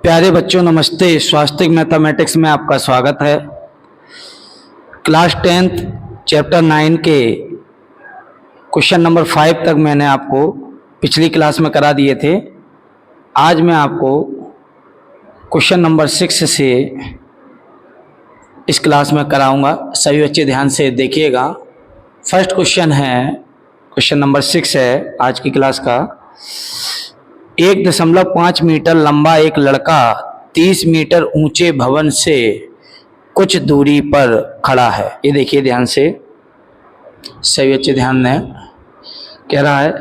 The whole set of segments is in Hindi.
प्यारे बच्चों नमस्ते। स्वास्थ्य मैथमेटिक्स में आपका स्वागत है। क्लास 10th चैप्टर 9 के क्वेश्चन नंबर 5 तक मैंने आपको पिछली क्लास में करा दिए थे। आज मैं आपको क्वेश्चन नंबर 6 से इस क्लास में कराऊंगा। सभी बच्चे ध्यान से देखिएगा। फर्स्ट क्वेश्चन है, क्वेश्चन नंबर 6 है आज की क्लास का। 1.5 मीटर लंबा एक लड़का 30 मीटर ऊंचे भवन से कुछ दूरी पर खड़ा है। ये देखिए ध्यान से, सभी बच्चे ध्यान दें। कह रहा है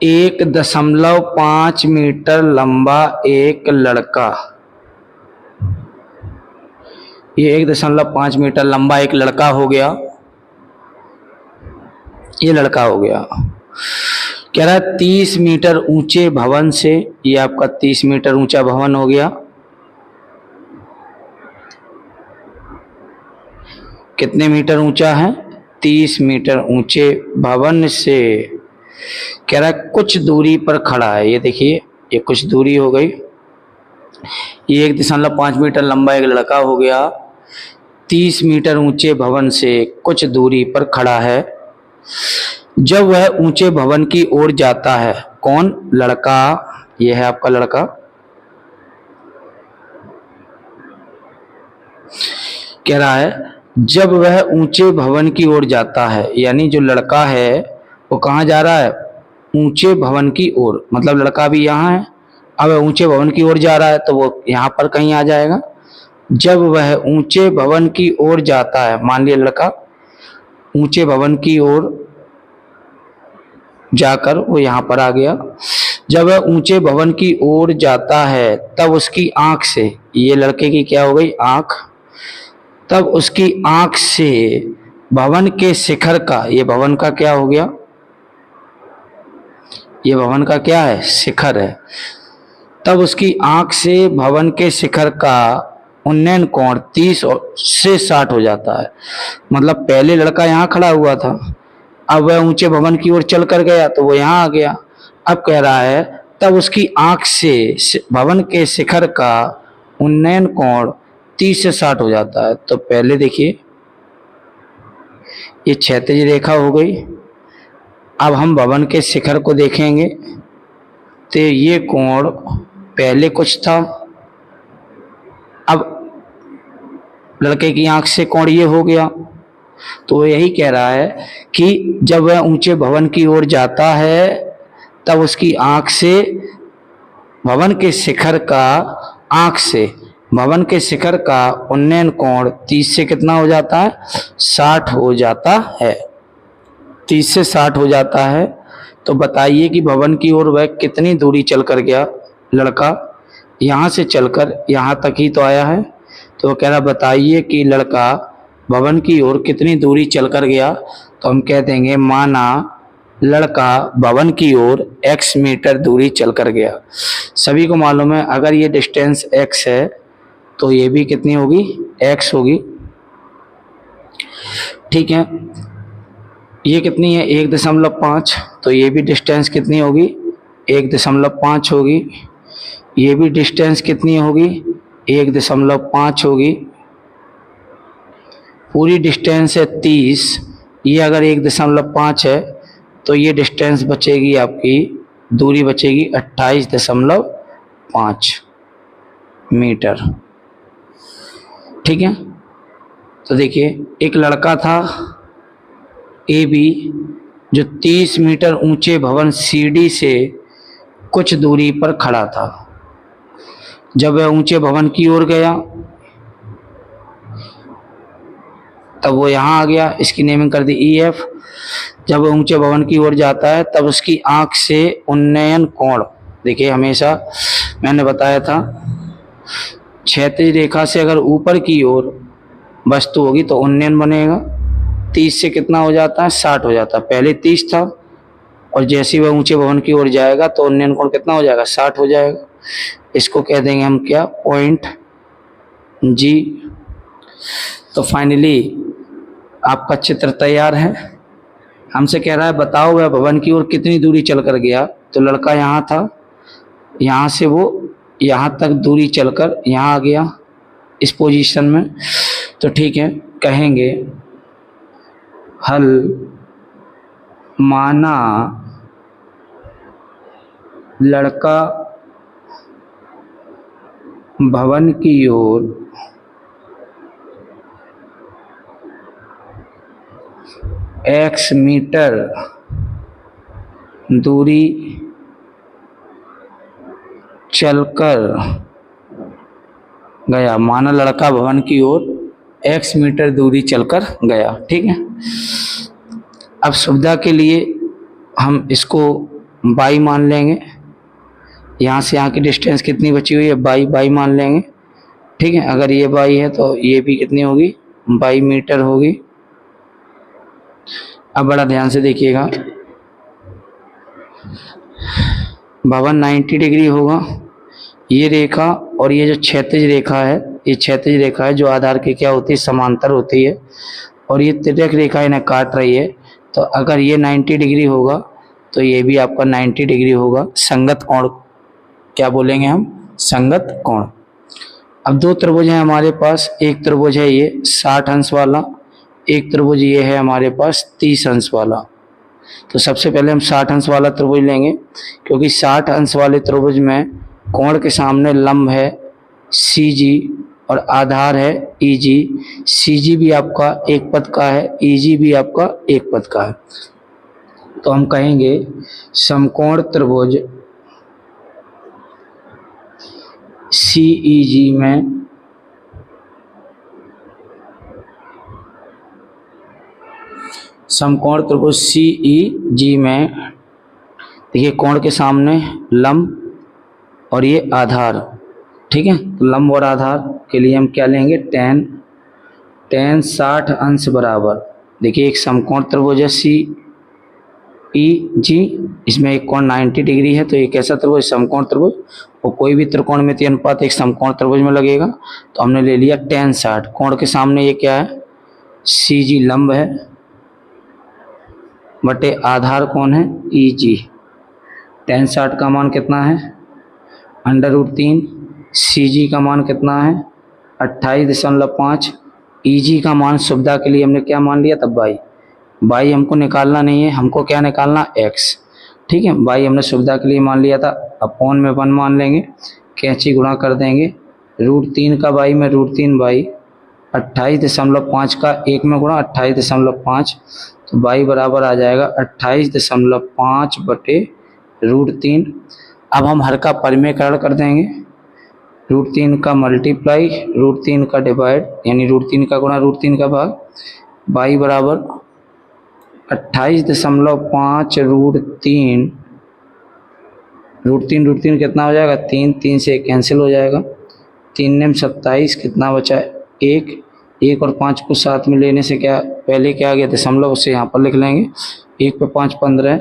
1.5 मीटर लंबा एक लड़का, ये 1.5 मीटर लंबा एक लड़का हो गया, ये लड़का हो गया। कह रहा है 30 मीटर ऊंचे भवन से, ये आपका 30 मीटर ऊंचा भवन हो गया। कितने मीटर ऊंचा है? 30 मीटर ऊंचे भवन से कह रहा है कुछ दूरी पर खड़ा है। ये देखिए, ये कुछ दूरी हो गई। ये 1.5 मीटर लंबा एक लड़का हो गया, 30 मीटर ऊंचे भवन से कुछ दूरी पर खड़ा है। जब वह ऊंचे भवन की ओर जाता है, कौन? लड़का। यह है आपका लड़का। कह रहा है जब वह ऊंचे भवन की ओर जाता है, यानी जो लड़का है वो कहाँ जा रहा है? ऊंचे भवन की ओर। मतलब लड़का भी यहाँ है, अब वह ऊंचे भवन की ओर जा रहा है तो वो यहाँ पर कहीं आ जाएगा। जब वह ऊंचे भवन की ओर जाता है, मान लिया लड़का ऊंचे भवन की ओर जाकर वो यहाँ पर आ गया। जब वह ऊंचे भवन की ओर जाता है तब उसकी आंख से, ये लड़के की क्या हो गई? आंख। तब उसकी आंख से भवन के शिखर का, ये भवन का क्या हो गया? ये भवन का क्या है? शिखर है। तब उसकी आंख से भवन के शिखर का उन्नयन कोण 30 से 60 हो जाता है। मतलब पहले लड़का यहाँ खड़ा हुआ था, अब वह ऊंचे भवन की ओर चल कर गया तो वो यहाँ आ गया। अब कह रहा है तब उसकी आंख से भवन के शिखर का उन्नयन कोण 30 से 60 हो जाता है। तो पहले देखिए, ये क्षैतिज रेखा हो गई। अब हम भवन के शिखर को देखेंगे तो ये कोण पहले कुछ था, अब लड़के की आंख से कोण ये हो गया। तो यही कह रहा है कि जब वह ऊंचे भवन की ओर जाता है तब उसकी आंख से भवन के शिखर का, आंख से भवन के शिखर का उन्नयन कोण 30 से कितना हो जाता है? 60 हो जाता है। 30 से 60 हो जाता है। तो बताइए कि भवन की ओर वह कितनी दूरी चल कर गया? लड़का यहाँ से चलकर यहाँ तक ही तो आया है। तो कह रहा बताइए कि लड़का भवन की ओर कितनी दूरी चलकर गया। तो हम कह देंगे माना लड़का भवन की ओर x मीटर दूरी चलकर गया। सभी को मालूम है अगर ये डिस्टेंस x है तो ये भी कितनी होगी? x होगी। ठीक है, ये कितनी है? 1.5, तो ये भी डिस्टेंस कितनी होगी? 1.5 होगी। ये भी डिस्टेंस कितनी होगी? 1.5 होगी। पूरी डिस्टेंस है 30, ये अगर 1.5 है तो ये डिस्टेंस बचेगी, आपकी दूरी बचेगी 28.5 मीटर। ठीक है, तो देखिए एक लड़का था ए बी जो 30 मीटर ऊंचे भवन सीढ़ी से कुछ दूरी पर खड़ा था। जब वह ऊंचे भवन की ओर गया तब वो यहाँ आ गया, इसकी नेमिंग कर दी EF। जब वो ऊंचे भवन की ओर जाता है तब उसकी आंख से उन्नयन कोण, देखिए हमेशा मैंने बताया था क्षैतिज रेखा से अगर ऊपर की ओर वस्तु होगी तो उन्नयन बनेगा। 30 से कितना हो जाता है? 60 हो जाता है। पहले 30 था और जैसे वह ऊंचे भवन की ओर जाएगा तो उन्नयन कोण कितना हो जाएगा? 60 हो जाएगा। इसको कह देंगे हम क्या? Point G। तो फाइनली आपका चित्र तैयार है। हमसे कह रहा है बताओ वह भवन की ओर कितनी दूरी चल कर गया। तो लड़का यहाँ था, यहाँ से वो यहाँ तक दूरी चलकर यहाँ आ गया इस पोजीशन में, तो ठीक है, कहेंगे हल माना लड़का भवन की ओर x मीटर दूरी चलकर गया। माना लड़का भवन की ओर x मीटर दूरी चलकर गया। ठीक है, अब सुविधा के लिए हम इसको y मान लेंगे। यहाँ से यहाँ की डिस्टेंस कितनी बची हुई है, y मान लेंगे। ठीक है, अगर ये y है तो ये भी कितनी होगी, y मीटर होगी। अब बड़ा ध्यान से देखिएगा, भवन 90 डिग्री होगा, ये रेखा और ये जो क्षैतिज रेखा है, ये क्षैतिज रेखा है जो आधार की क्या होती है, समांतर होती है, और ये तिर्यक रेखा इन्हें काट रही है। तो अगर ये 90 डिग्री होगा तो ये भी आपका 90 डिग्री होगा। संगत कोण क्या बोलेंगे हम, संगत कोण। अब दो त्रिभुज हैं हमारे पास, एक त्रिभुज है ये 60 अंश वाला, एक त्रिभुज ये है हमारे पास 30 अंश वाला। तो सबसे पहले हम 60 अंश वाला त्रिभुज लेंगे, क्योंकि 60 अंश वाले त्रिभुज में कोण के सामने लंब है CG और आधार है EG। CG भी आपका एक पद का है, EG भी आपका एक पद का है। तो हम कहेंगे समकोण त्रिभुज CEG में समकोण त्रिभुज CEG में देखिए कोण के सामने लंब और ये आधार। ठीक है, तो लंब और आधार के लिए हम क्या लेंगे, tan 60 अंश बराबर, देखिए एक समकोण त्रिभुज है CEG, इसमें एक कोण 90 डिग्री है, तो ये कैसा त्रिभुज, समकोण त्रिभुज। और कोई भी त्रिकोणमितीय अनुपात एक समकोण त्रिभुज में लगेगा, तो हमने ले लिया tan 60। कोण के सामने ये क्या है, CG लंब है बटे आधार कौन है, EG। tan 60 का मान कितना है, √3। CG का मान कितना है, 28.5। EG का मान सुविधा के लिए हमने क्या मान लिया था, y हमको निकालना नहीं है, हमको क्या निकालना, x। ठीक है, y हमने सुविधा के लिए मान लिया था, अपॉन में 1 मान लेंगे, कैंची गुणा कर देंगे, √3 का y में √3y, 28.5 का 1 में गुणा 28.5, तो y बराबर आ जाएगा 28.5 बटे √3। अब हम हर का परिमेयकरण कर देंगे, √3 का मल्टीप्लाई, √3 का डिवाइड, यानी √3 का गुणा √3 का भाग, y बराबर 28.5 √3 कितना हो जाएगा, 3 से कैंसिल हो जाएगा, 3 ने 27, कितना बचा, 1 और 5 को साथ में लेने से क्या, पहले क्या आ गया दशमलव, उसे यहाँ पर लिख लेंगे, 1 पे 5 15,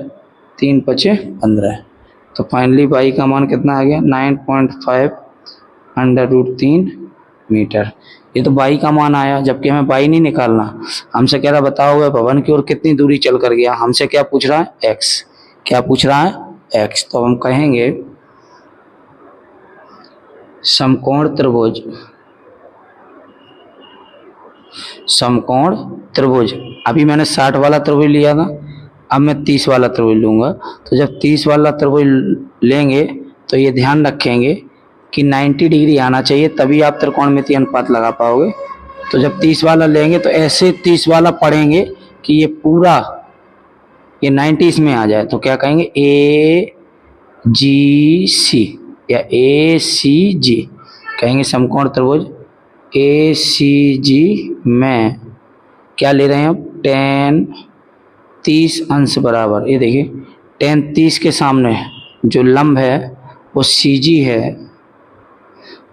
3 5 15। तो फाइनली y का मान कितना आ गया, 9.5 √3 मीटर। ये तो y का मान आया, जबकि हमें y नहीं निकालना, हमसे कह रहा बताओ वह भवन की ओर कितनी दूरी चल कर गया, हमसे क्या पूछ रहा है, x। क्या पूछ रहा है, x। तो हम कहेंगे समकोण त्रिभुज, अभी मैंने 60 वाला त्रिभुज लिया था, अब मैं 30 वाला त्रिभुज लूंगा। तो जब 30 वाला त्रिभुज लेंगे तो ये ध्यान रखेंगे कि 90 डिग्री आना चाहिए, तभी आप त्रिकोणमितीय अनुपात लगा पाओगे। तो जब 30 वाला लेंगे तो ऐसे 30 वाला पढ़ेंगे कि ये पूरा ये 90 इसमें आ जाए, तो क्या कहेंगे, AGC या ACG कहेंगे। समकोण त्रिभुज ACG में क्या ले रहे हैं हम, tan 30 अंश बराबर, ये देखिए tan 30 के सामने जो लंब है वो CG है,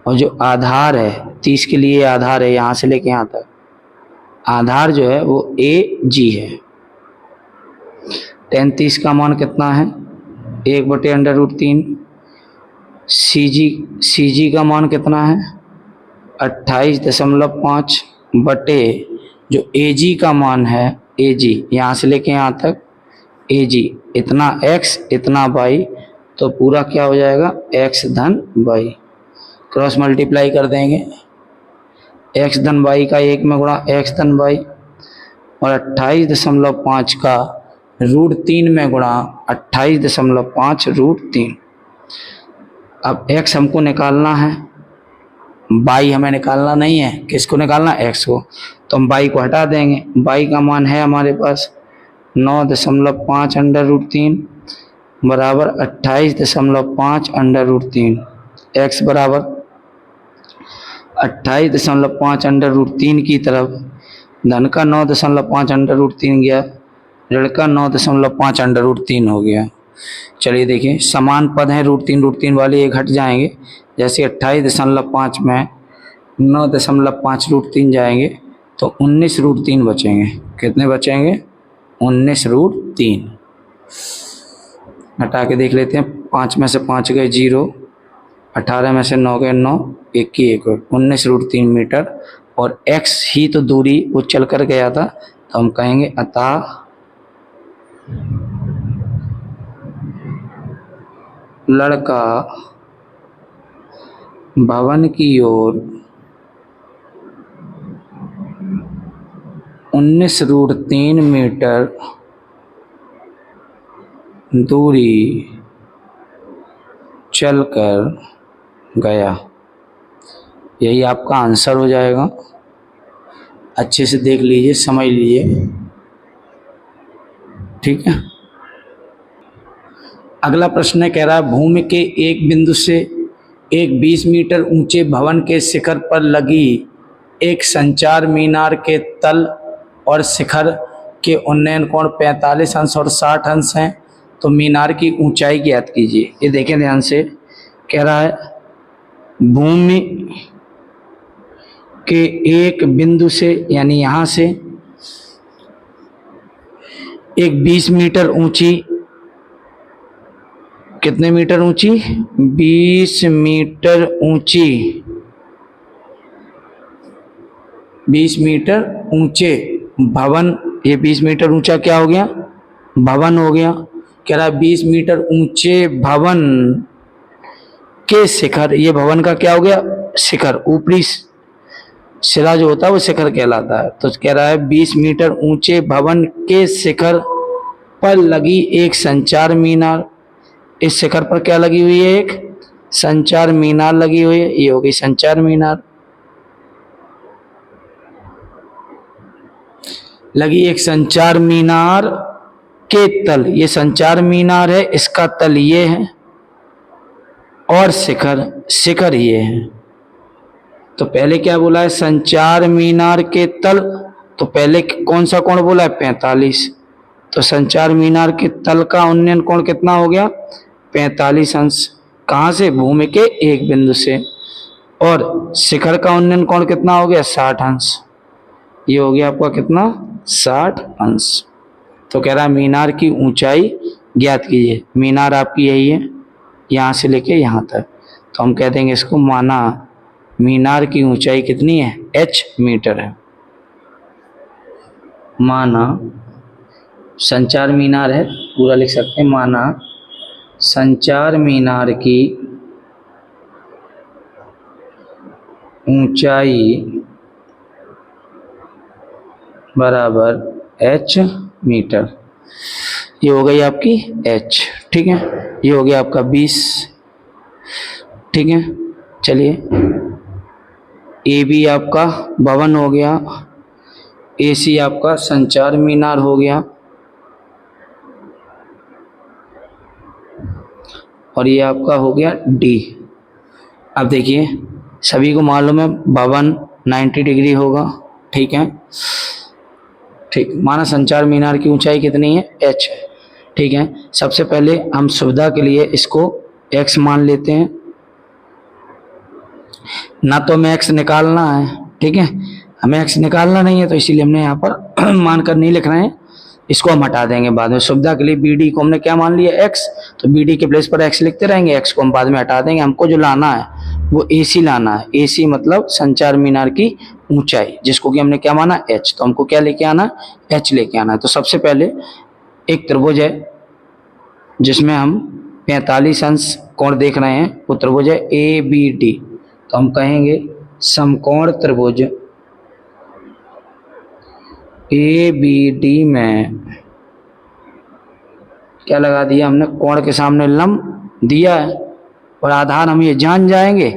और जो आधार है 30 के लिए आधार है, यहाँ से लेके यहाँ तक आधार जो है वो AG है। tan 30 का मान कितना है, 1 बटे √3। CG का मान कितना है, 28.5 बटे जो AG का मान है, AG यहाँ से लेके यहाँ तक AG, इतना x इतना y, तो पूरा क्या हो जाएगा, x धन y। क्रॉस मल्टीप्लाई कर देंगे, एक्स धन वाई का 1 में गुणा एक्स धन वाई, और 28.5 का √3 में गुणा 28.5 √3। अब x हमको निकालना है, y हमें निकालना नहीं है। किसको निकालना? x को। तो हम y को हटा देंगे। y का मान है हमारे पास 9.5 √3 बराबर 28.5 √3। x बराबर 28.5 √3 की तरफ धन का 9.5 √3 गया, ऋण का 9.5 √3 हो गया। चलिए देखिए, समान पद हैं, √3 वाले एक हट जाएंगे। जैसे 28.5 में 9.5 √3 जाएंगे तो 19 √3 बचेंगे। कितने बचेंगे? 19 √3। हटा के देख लेते हैं। 5 में से 5 गए 0, 18 में से 9 गए 9, 1 की 1, 19 √3 मीटर। और x ही तो दूरी वो चल कर गया था, तो हम कहेंगे अतः लड़का भवन की ओर 19 √3 मीटर दूरी चलकर गया। यही आपका आंसर हो जाएगा। अच्छे से देख लीजिए, समझ लीजिए, ठीक है। अगला प्रश्न कह रहा है, भूमि के एक बिंदु से एक 20 मीटर ऊंचे भवन के शिखर पर लगी एक संचार मीनार के तल और शिखर के उन्नयन कोण 45 अंश और 60 अंश हैं, तो मीनार की ऊंचाई ज्ञात कीजिए। ये देखें ध्यान से, कह रहा है भूमि के एक बिंदु से, यानी यहां से एक 20 मीटर ऊंची, कितने मीटर ऊंची? 20 मीटर ऊंची, 20 मीटर ऊंचे भवन। ये 20 मीटर ऊंचा क्या हो गया? भवन हो गया। कह रहा है 20 मीटर ऊंचे भवन के शिखर, ये भवन का क्या हो गया? शिखर। ऊपरी सिरा जो होता है वो शिखर कहलाता है। तो कह रहा है 20 मीटर ऊंचे भवन के शिखर पर लगी एक संचार मीनार। इस शिखर पर क्या लगी हुई है? एक संचार मीनार लगी हुई है। ये हो गई संचार मीनार। लगी एक संचार मीनार के तल, ये संचार मीनार है, इसका तल ये है, और शिखर ये है। तो पहले क्या बोला है? संचार मीनार के तल। तो पहले कौन सा कोण बोला है? 45। तो संचार मीनार के तल का उन्नयन कोण कितना हो गया? 45 अंश। कहां से? भूमि के एक बिंदु से। और शिखर का उन्नयन कोण कितना हो गया? 60 अंश। ये हो गया आपका कितना? 60 अंश। तो कह रहा है मीनार की ऊंचाई ज्ञात कीजिए। मीनार आपकी यही है, यहां से लेके यहां तक। तो हम कह देंगे इसको, माना मीनार की ऊंचाई कितनी है? h मीटर है। माना संचार मीनार है, पूरा लिख सकते हैं, माना संचार मीनार की ऊंचाई बराबर h मीटर। ये हो गई आपकी h, ठीक है। ये हो गया आपका 20, ठीक है। चलिए, ए बी आपका भवन हो गया, ए सी आपका संचार मीनार हो गया, और ये आपका हो गया डी। अब देखिए, सभी को मालूम है भवन 90 डिग्री होगा, ठीक है। ठीक, माना संचार मीनार की ऊंचाई कितनी है? h, ठीक है। सबसे पहले हम सुविधा के लिए इसको x मान लेते हैं, ना तो हमें x निकालना है, ठीक है। हमें x निकालना नहीं है, तो इसीलिए हमने यहाँ पर मान कर नहीं लिख रहे हैं, इसको हम हटा देंगे बाद में। सुविधा के लिए bd को हमने क्या मान लिया? x, तो bd के प्लेस पर x लिखते रहेंगे, x को हम बाद में हटा देंगे। हमको जो लाना है वो AC लाना है। AC मतलब संचार मीनार की ऊंचाई, जिसको कि हमने क्या माना? h। तो हमको क्या लेके आना है? h लेके आना है। तो सबसे पहले एक त्रिभुज है जिसमें हम 45 अंश कोण देख रहे हैं, वो त्रिभुज है ABD। तो हम कहेंगे समकोण त्रिभुज ABD में क्या लगा दिया हमने, कोण के सामने लंब दिया है और आधार हम ये जान जाएंगे,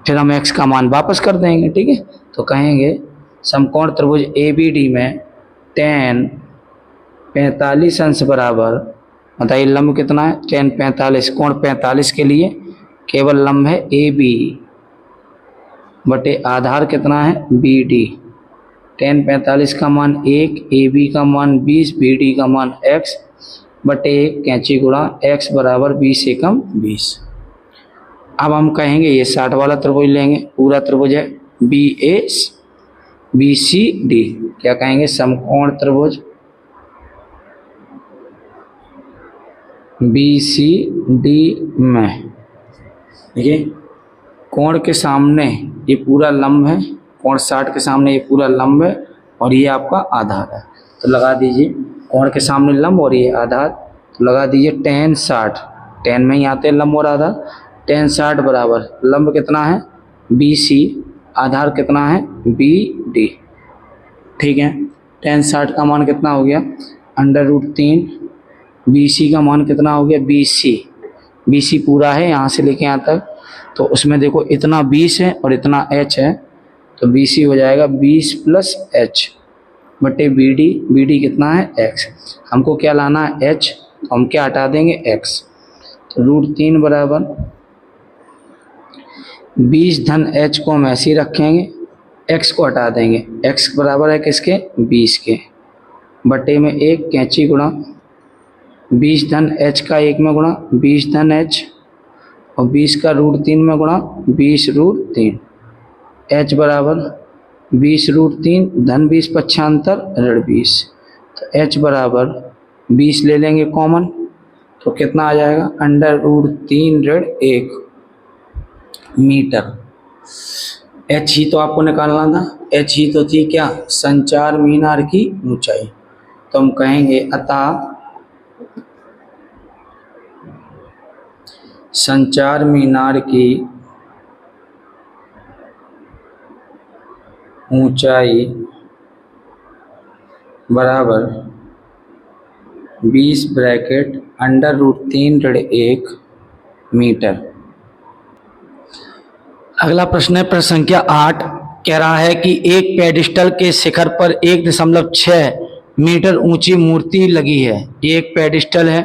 फिर हम x का मान वापस कर देंगे। ठीक है, तो कहेंगे समकोण त्रिभुज ABD में tan 45 अंश बराबर, बताइए लंब कितना है, tan 45, कोण 45 के लिए केवल लंब है AB बटे आधार कितना है BD। tan 45 का मान 1, AB का मान 20, BD का मान x बटे 1 कैंची गुणा x बराबर 20 एकम 20। अब हम कहेंगे ये 60 वाला त्रिभुज लेंगे, पूरा त्रिभुज है BCD, क्या कहेंगे समकोण त्रिभुज BCD में, देखिए कोण के सामने ये पूरा लंब है, कोण 60 के सामने ये पूरा लंब है और ये आपका आधार है। तो लगा दीजिए कोण के सामने लंब और ये आधार, तो लगा दीजिए tan 60, tan में ही आते हैं लंब और आधार, tan 60 बराबर लंब कितना है BC, आधार कितना है BD। ठीक है, tan 60 का मान कितना हो गया √3, BC का मान कितना हो गया BC पूरा है यहाँ से लेके यहाँ तक, तो उसमें देखो इतना 20 है और इतना h है, तो BC हो जाएगा 20 + h बटे BD कितना है x, हमको क्या लाना है h, तो हम क्या हटा देंगे x, तो √3 बराबर 20 धन h को हम ऐसे ही रखेंगे, x को हटा देंगे, x बराबर है किसके 20 के, बटे में 1 कैंची गुणा 20 धन h का 1 में गुणा 20 धन h और 20 का √3 में गुणा 20 √3, h बराबर 20 √3 धन 20 पक्षांतर ऋण 20, तो h बराबर 20 ले लेंगे कॉमन, तो कितना आ जाएगा √3 ऋण 1 मीटर। h ही तो आपको निकालना था, h ही तो थी क्या संचार मीनार की ऊंचाई, तो हम कहेंगे अतः संचार मीनार की ऊंचाई बराबर 20 ब्रैकेट √3 ऋण 1 मीटर। अगला प्रश्न है प्रश्न संख्या 8, कह रहा है कि एक पेडिस्टल के शिखर पर 1.6 मीटर ऊंची मूर्ति लगी है। ये एक पेडिस्टल है,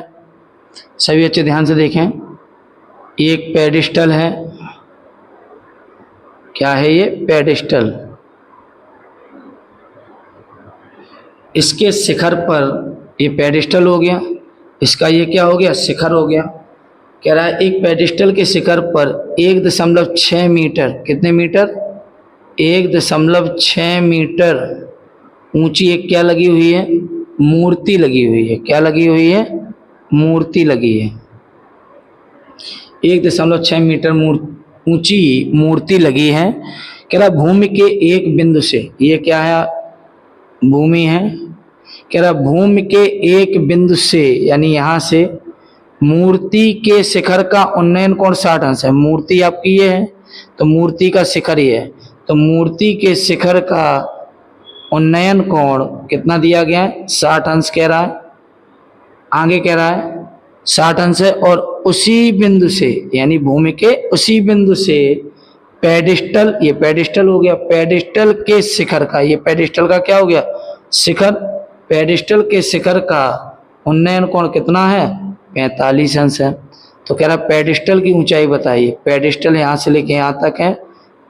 सभी अच्छे ध्यान से देखें, एक पेडिस्टल है, क्या है ये पेडिस्टल, इसके शिखर पर ये पेडिस्टल हो गया, इसका ये क्या हो गया शिखर हो गया। कह रहा है एक पेडिस्टल के शिखर पर 1.6 मीटर, कितने मीटर 1.6 मीटर ऊंची एक क्या लगी हुई है मूर्ति लगी हुई है, क्या लगी हुई है मूर्ति लगी है, 1.6 मीटर ऊंची मूर्ति लगी है। कह रहा भूमि के एक बिंदु से, ये क्या है भूमि है, कह रहा भूमि के एक बिंदु से यानी यहाँ से मूर्ति के शिखर का उन्नयन कोण 60 अंश है। मूर्ति आपकी ये है तो मूर्ति का शिखर ये है, तो मूर्ति के शिखर का उन्नयन कोण कितना दिया गया है 60 अंश कह रहा है, आगे कह रहा है 60 अंश है, और उसी बिंदु से यानी भूमि के उसी बिंदु से पेडिस्टल, ये पेडिस्टल हो गया, पेडिस्टल के शिखर का, ये पेडिस्टल का क्या हो गया शिखर, पेडिस्टल के शिखर का उन्नयन कोण कितना है 45 अंश है। तो कह रहा पेडिस्टल की ऊंचाई बताइए, पेडिस्टल यहाँ से लेके यहाँ तक है,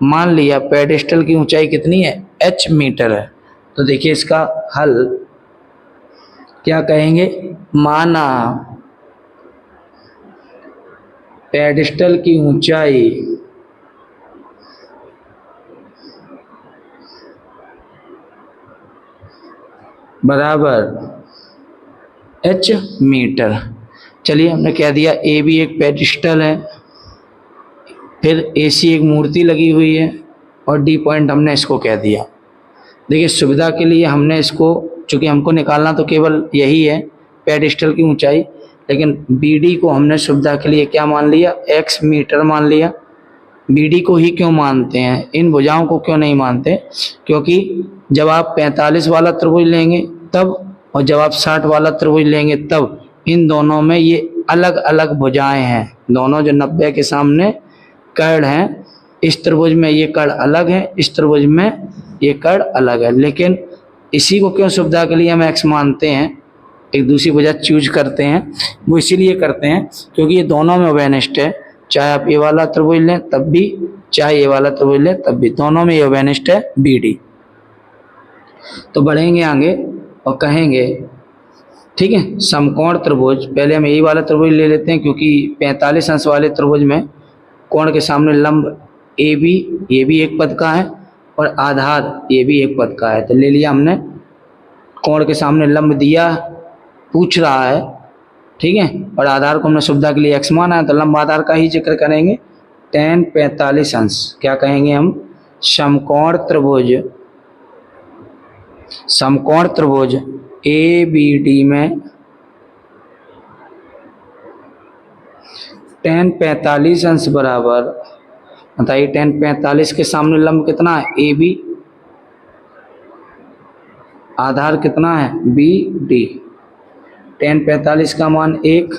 मान लिया पेडिस्टल की ऊंचाई कितनी है h मीटर है। तो देखिए इसका हल क्या कहेंगे, माना पेडिस्टल की ऊंचाई बराबर h मीटर। चलिए हमने कह दिया ए भी एक पेडिस्टल है, फिर AC एक मूर्ति लगी हुई है और D पॉइंट हमने इसको कह दिया। देखिए सुविधा के लिए हमने इसको, चूंकि हमको निकालना तो केवल यही है पेडिस्टल की ऊंचाई, लेकिन BD को हमने सुविधा के लिए क्या मान लिया x मीटर मान लिया। BD को ही क्यों मानते हैं, इन भुजाओं को क्यों नहीं मानते? क्योंकि जब आप 45 वाला त्रिभुज लेंगे तब, और जब आप 60 वाला त्रिभुज लेंगे तब, इन दोनों में ये अलग अलग भुजाएं हैं। दोनों जो 90 के सामने कर्ण हैं, इस त्रिभुज में ये कर्ण अलग है, इस त्रिभुज में ये कर्ण अलग है। लेकिन इसी को क्यों सुविधा के लिए हम x मानते हैं, एक दूसरी भुजा चूज करते हैं, वो इसीलिए करते हैं क्योंकि ये दोनों में उभयनिष्ठ है। चाहे आप ये वाला त्रिभुज लें तब भी, चाहे ये वाला त्रिभुज लें तब भी, दोनों में ये उभयनिष्ठ है BD। तो बढ़ेंगे आगे और कहेंगे, ठीक है, समकोण त्रिभुज, पहले हम यही वाला त्रिभुज ले लेते हैं क्योंकि 45 अंश वाले त्रिभुज में कोण के सामने लंब AB, ये भी एक पद का है, और आधार ये भी एक पद का है। तो ले लिया हमने, कोण के सामने लंब दिया, पूछ रहा है, ठीक है, और आधार को हमने सुविधा के लिए x माना है, तो लंब आधार का ही जिक्र करेंगे। tan 45 अंश क्या कहेंगे हम, समकोण त्रिभुज, समकोण त्रिभुज ABD में tan 45 अंश बराबर, बताइए tan 45 के सामने लंब कितना है AB, आधार कितना है BD। tan 45 का मान 1,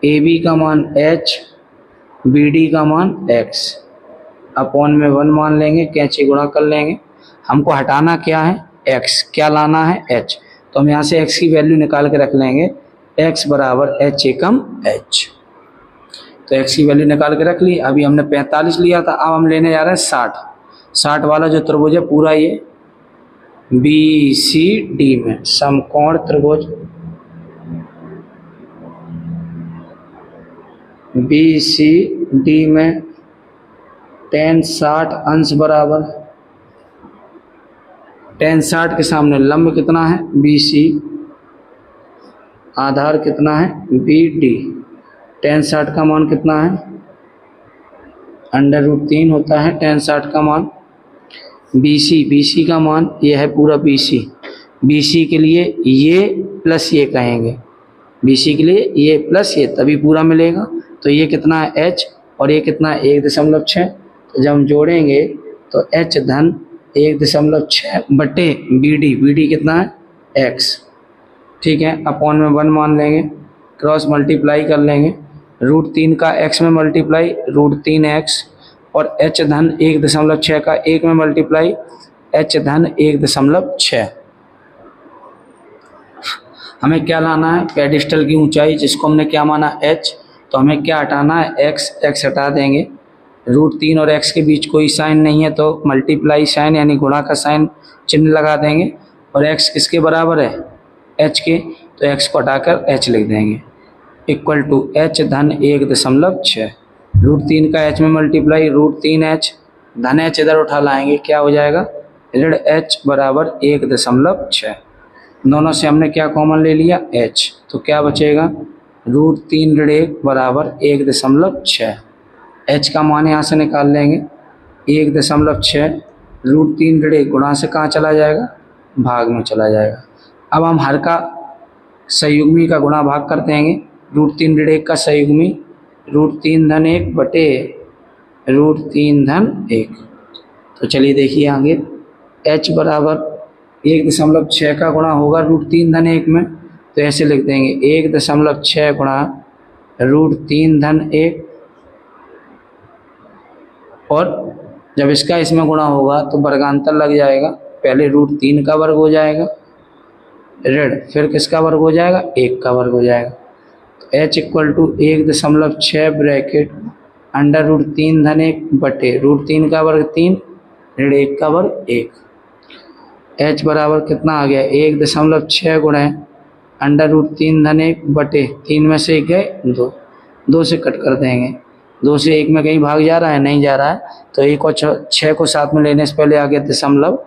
AB का मान h, BD का मान x, अपॉन में 1 मान लेंगे, कैंची गुणा कर लेंगे। हमको हटाना क्या है x, क्या लाना है h, तो हम यहाँ से x की वैल्यू निकाल के रख लेंगे, x बराबर h एकम h। तो x की वैल्यू निकाल के रख ली। अभी हमने 45 लिया था, अब हम लेने जा रहे हैं 60। 60 वाला जो त्रिभुज है पूरा ये BCD में, समकोण त्रिभुज BCD में tan 60 अंश बराबर, tan 60 के सामने लंब कितना है BC, आधार कितना है BD। tan 60 का मान कितना है, √3 होता है tan 60 का मान। BC का मान ये है पूरा BC के लिए ये प्लस ये कहेंगे, BC के लिए ये प्लस ये, तभी पूरा मिलेगा। तो ये कितना है h, और ये कितना है 1.6। तो जब हम जोड़ेंगे तो h धन 1.6 बटे BD कितना है x, ठीक है, अपॉन में 1 मान लेंगे, क्रॉस मल्टीप्लाई कर लेंगे, √3 का x में मल्टीप्लाई √3x, और h धन 1.6 का 1 में मल्टीप्लाई h धन 1.6। हमें क्या लाना है, पेडिस्टल की ऊंचाई, जिसको हमने क्या माना h, तो हमें क्या हटाना है x हटा देंगे। √3 और x के बीच कोई साइन नहीं है तो मल्टीप्लाई साइन यानी गुणा का साइन चिन्ह लगा देंगे, और x किसके बराबर है h के, तो x को हटाकर h लिख देंगे, इक्वल टू h धन 1.6, √3 का h में मल्टीप्लाई √3h, धन h इधर उठा लाएंगे, क्या हो जाएगा ऋण h बराबर 1.6। दोनों से हमने क्या कॉमन ले लिया h, तो क्या बचेगा √3 ऋण 1 बराबर 1.6। h का मान यहाँ से निकाल लेंगे 1.6, √3 ऋण 1 गुणा से कहाँ चला जाएगा, भाग में चला जाएगा। अब हम हर का संयुग्मी का गुणा भाग कर देंगे, √3 ऋण 1 का संयुग्मी √3 धन 1 बटे √3 धन 1। तो चलिए देखिए आगे, h बराबर 1.6 का गुणा होगा √3 धन 1 में, तो ऐसे लिख देंगे 1.6 गुणा √3 धन 1, और जब इसका इसमें गुणा होगा तो वर्गांतर लग जाएगा, पहले √3 का वर्ग हो जाएगा ऋण, फिर किसका वर्ग हो जाएगा 1 का वर्ग हो जाएगा। तो h इक्वल टू 1.6 ब्रैकेट √3 धन 1 बटे √3 का वर्ग 3 ऋण 1 का वर्ग 1। h बराबर कितना आ गया 1.6 गुणे √3 धन 1 बटे 3 में से 1 गए 2, 2 से कट कर देंगे, 2 से 1 में कहीं भाग जा रहा है, नहीं जा रहा है, तो 1 और 6 को साथ में लेने से पहले आ गया दशमलव,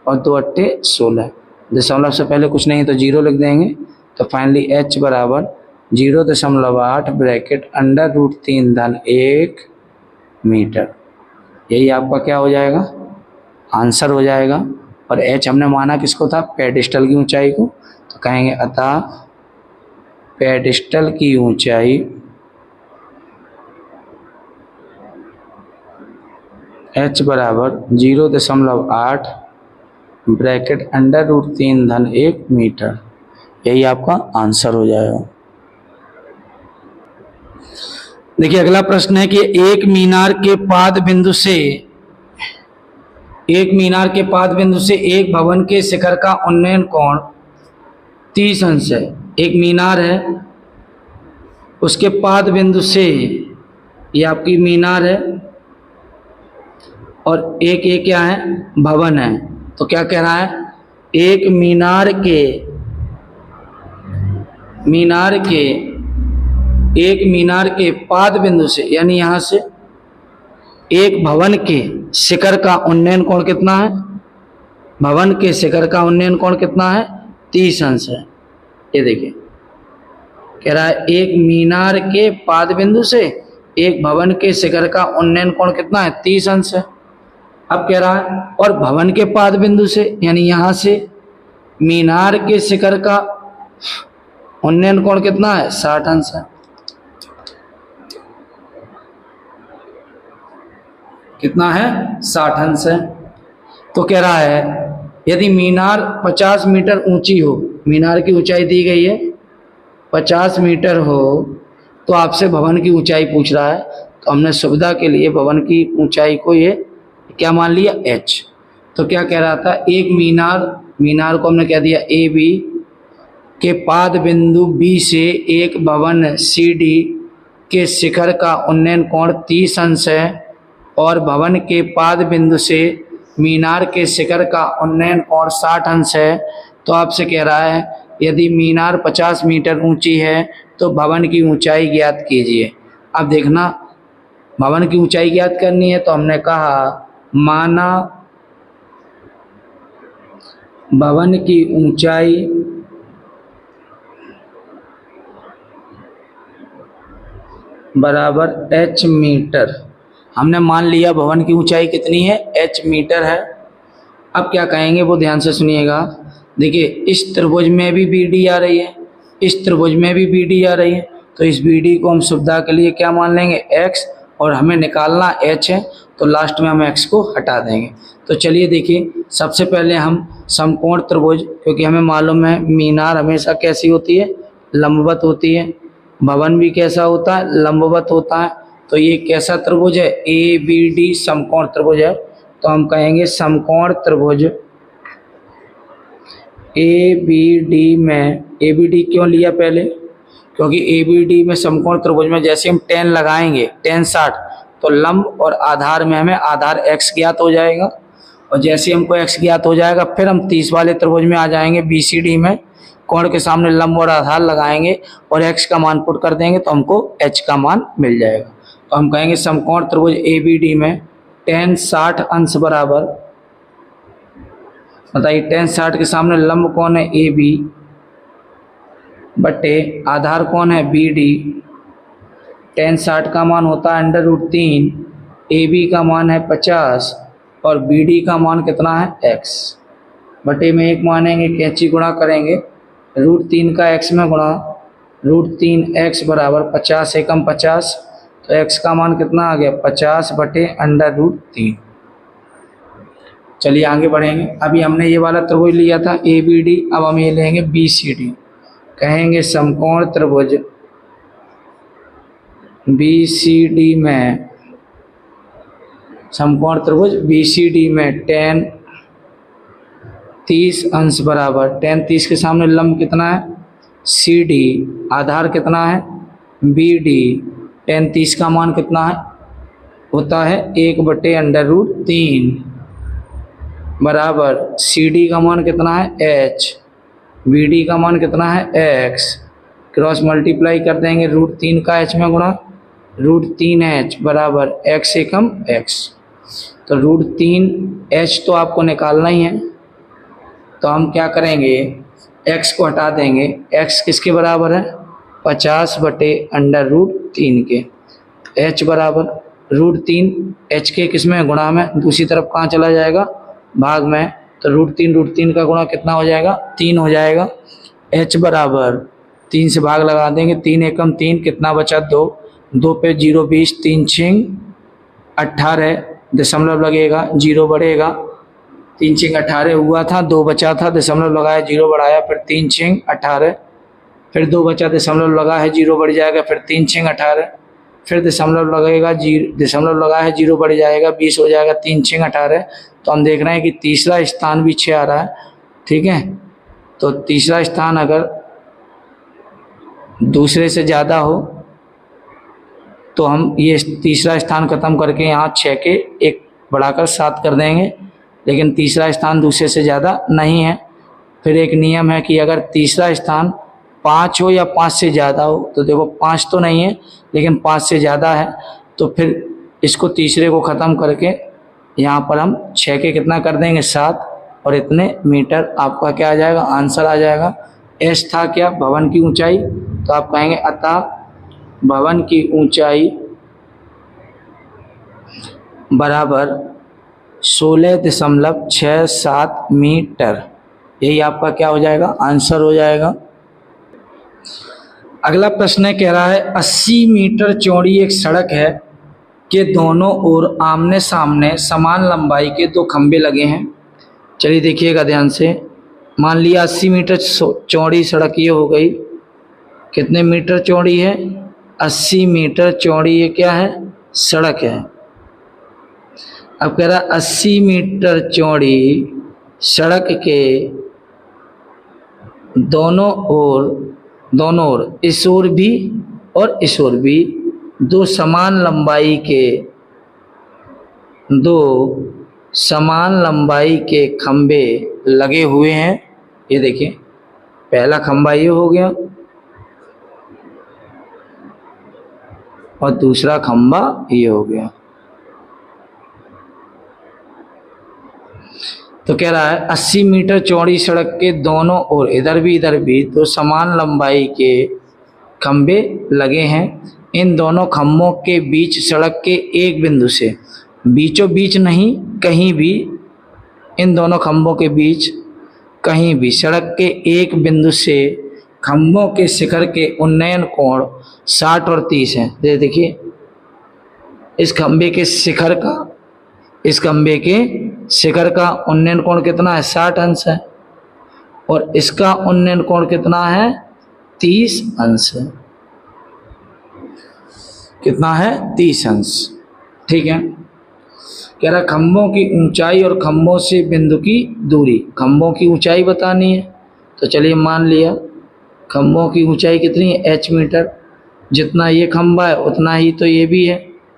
और 2 अट्ठे 16, दशमलव से पहले कुछ नहीं तो 0 लिख देंगे। तो फाइनली h बराबर 0.8 ब्रैकेट √3 धन 1 मीटर, यही आपका क्या हो जाएगा आंसर हो जाएगा। और h हमने माना किसको था, पेडिस्टल की ऊंचाई को, तो कहेंगे अतः पेडिस्टल की ऊंचाई h बराबर 0.8 ब्रैकेट अंडर रूट 3 धन 1 मीटर। यही आपका आंसर हो जाएगा। देखिए अगला प्रश्न है कि एक मीनार के पाद बिंदु से एक भवन के शिखर का उन्नयन कोण 30 अंश है। एक मीनार है, उसके पाद बिंदु से, ये आपकी मीनार है, और एक ये क्या है, भवन है। तो क्या कह रहा है, एक मीनार के पाद बिंदु से, यानी यहां से एक भवन के शिखर का उन्नयन कोण कितना है, भवन के शिखर का उन्नयन कोण कितना है, 30 अंश है। ये देखिए कह रहा है एक मीनार के पाद बिंदु से एक भवन के शिखर का उन्नयन कोण कितना है, 30 अंश है। अब कह रहा है और भवन के पाद बिंदु से, यानी यहां से मीनार के शिखर का उन्नयन कोण कितना है, 60 अंश है। कितना है, 60 अंश है। तो कह रहा है यदि मीनार 50 मीटर ऊंची हो, मीनार की ऊंचाई दी गई है 50 मीटर हो, तो आपसे भवन की ऊंचाई पूछ रहा है। तो हमने सुविधा के लिए भवन की ऊंचाई को ये क्या मान लिया, h। तो क्या कह रहा था, एक मीनार को हमने कह दिया ए बी के पाद बिंदु बी से एक भवन सी डी के शिखर का उन्नयन कोण 30 अंश है, और भवन के पाद बिंदु से मीनार के शिखर का उन्नयन कोण 60 अंश है। तो आपसे कह रहा है यदि मीनार 50 मीटर ऊंची है तो भवन की ऊंचाई ज्ञात कीजिए। अब देखना, भवन की ऊंचाई ज्ञात करनी है, तो हमने कहा माना भवन की ऊंचाई बराबर h मीटर। हमने मान लिया भवन की ऊंचाई कितनी है, h मीटर है। अब क्या कहेंगे वो ध्यान से सुनिएगा। देखिए इस त्रिभुज में भी BD आ रही है, इस त्रिभुज में भी BD आ रही है, तो इस BD को हम सुविधा के लिए क्या मान लेंगे, x, और हमें निकालना h है, तो लास्ट में हम x को हटा देंगे। तो चलिए देखिए, सबसे पहले हम समकोण त्रिभुज, क्योंकि हमें मालूम है मीनार हमेशा कैसी होती है, लंबवत होती है, भवन भी कैसा होता है, लंबवत होता है। तो ये कैसा त्रिभुज है, ABD समकोण त्रिभुज है। तो हम कहेंगे समकोण त्रिभुज ABD में, ABD क्यों लिया पहले, क्योंकि ABD में समकोण त्रिभुज में जैसे हम tan लगाएंगे, tan 60, तो लंब और आधार में हमें आधार x ज्ञात हो जाएगा, और जैसे हमको x ज्ञात हो जाएगा फिर हम 30 वाले त्रिभुज में आ जाएंगे, BCD में कोण के सामने लंब और आधार लगाएंगे और x का मान पुट कर देंगे, तो हमको h का मान मिल जाएगा। तो हम कहेंगे समकोण त्रिभुज ABD में tan 60 अंश बराबर, बताइए tan 60 के सामने लंब कौन है, AB, बटे आधार कौन है, BD। tan 60 का मान होता है अंडर रूट 3, AB का मान है 50 और BD का मान कितना है, x। बटे में एक मानेंगे, कैंची गुणा करेंगे, रूट 3 का x में गुणा, रूट 3x बराबर 50 एकम 50, तो x का मान कितना आ गया, 50 बटे अंडर रूट 3। चलिए आगे बढ़ेंगे। अभी हमने ये वाला त्रिभुज लिया था ABD, अब हम ये लेंगे BCD। कहेंगे समकोण त्रिभुज BCD में, समकोण त्रिभुज BCD में tan 30 अंश बराबर, tan 30 के सामने लंब कितना है, CD, आधार कितना है, BD। tan 30 का मान कितना है, होता है 1 बटे अंडर रूट 3 बराबर CD का मान कितना है, h, BD का मान कितना है, x। क्रॉस मल्टीप्लाई कर देंगे, रूट 3 का h में गुणा, रूट 3h बराबर x एकम x। तो रूट 3h तो आपको निकालना ही है, तो हम क्या करेंगे, x को हटा देंगे। x किसके बराबर है, 50 बटे अंडर रूट 3 के। h बराबर रूट 3, h के किसमें, गुणा में, दूसरी तरफ कहाँ चला जाएगा, भाग में, तो रूट 3 का गुणा कितना हो जाएगा, 3 हो जाएगा। h बराबर 3 से भाग लगा देंगे, 3 एकम 3, कितना बचा, 2, 2 पे 0 20, 3 6 18, दशमलव लगेगा, 0 बढ़ेगा, 3 6 18 हुआ था, 2 बचा था, दशमलव लगाया, 0 बढ़ाया, फिर 3 6 18, फिर 2 बचा, दशमलव लगा है, 0 बढ़ जाएगा, फिर 3 6 18, फिर दशमलव लगेगा, दशमलव लगा है, 0 बढ़ जाएगा, 20 हो जाएगा, 3 6 18। तो हम देख रहे हैं कि तीसरा स्थान भी 6 आ रहा है। ठीक है, तो तीसरा स्थान अगर दूसरे से ज़्यादा हो तो हम ये तीसरा स्थान खत्म करके यहाँ 6 के 1 बढ़ाकर 7 कर देंगे, लेकिन तीसरा स्थान दूसरे से ज़्यादा नहीं है। फिर एक नियम है कि अगर तीसरा स्थान 5 हो या 5 से ज़्यादा हो, तो देखो 5 तो नहीं है लेकिन 5 से ज़्यादा है, तो फिर इसको तीसरे को ख़त्म करके यहाँ पर हम 6 के कितना कर देंगे 7, और इतने मीटर आपका क्या आ जाएगा, आंसर आ जाएगा। एस था क्या, भवन की ऊंचाई, तो आप कहेंगे अतः भवन की ऊंचाई बराबर 16.67 मीटर। यही आपका क्या हो जाएगा, आंसर हो जाएगा। अगला प्रश्न कह रहा है 80 मीटर चौड़ी एक सड़क है के दोनों ओर आमने सामने समान लंबाई के 2 खंबे लगे हैं। चलिए देखिएगा ध्यान से। मान लिया 80 मीटर चौड़ी सड़क ये हो गई, कितने मीटर चौड़ी है, 80 मीटर चौड़ी ये क्या है, सड़क है। अब कह रहा 80 मीटर चौड़ी सड़क के दोनों ओर इस ओर भी और इस ओर भी 2 समान लंबाई के खंबे लगे हुए हैं। ये देखिए, पहला खंबा ये हो गया और दूसरा खंबा ये हो गया। तो कह रहा है 80 मीटर चौड़ी सड़क के दोनों ओर इधर भी 2 समान लंबाई के खंबे लगे हैं। इन दोनों खंभों के बीच सड़क के एक बिंदु से, बीचों बीच नहीं, कहीं भी, इन दोनों खंभों के बीच कहीं भी सड़क के एक बिंदु से खंभों के शिखर के उन्नयन कोण 60 और 30 है। देखिए, इस खंभे के शिखर का उन्नयन कोण कितना है, 60 अंश है, और इसका उन्नयन कोण कितना है, 30 अंश है। कितना है, 30 अंश। ठीक है, कह रहा खंभों की ऊंचाई और खंभों से बिंदु की दूरी, खंभों की ऊंचाई बतानी है। तो चलिए मान लिया खंभों की ऊंचाई कितनी है, h मीटर, जितना ये खंभा है उतना ही तो ये भी है,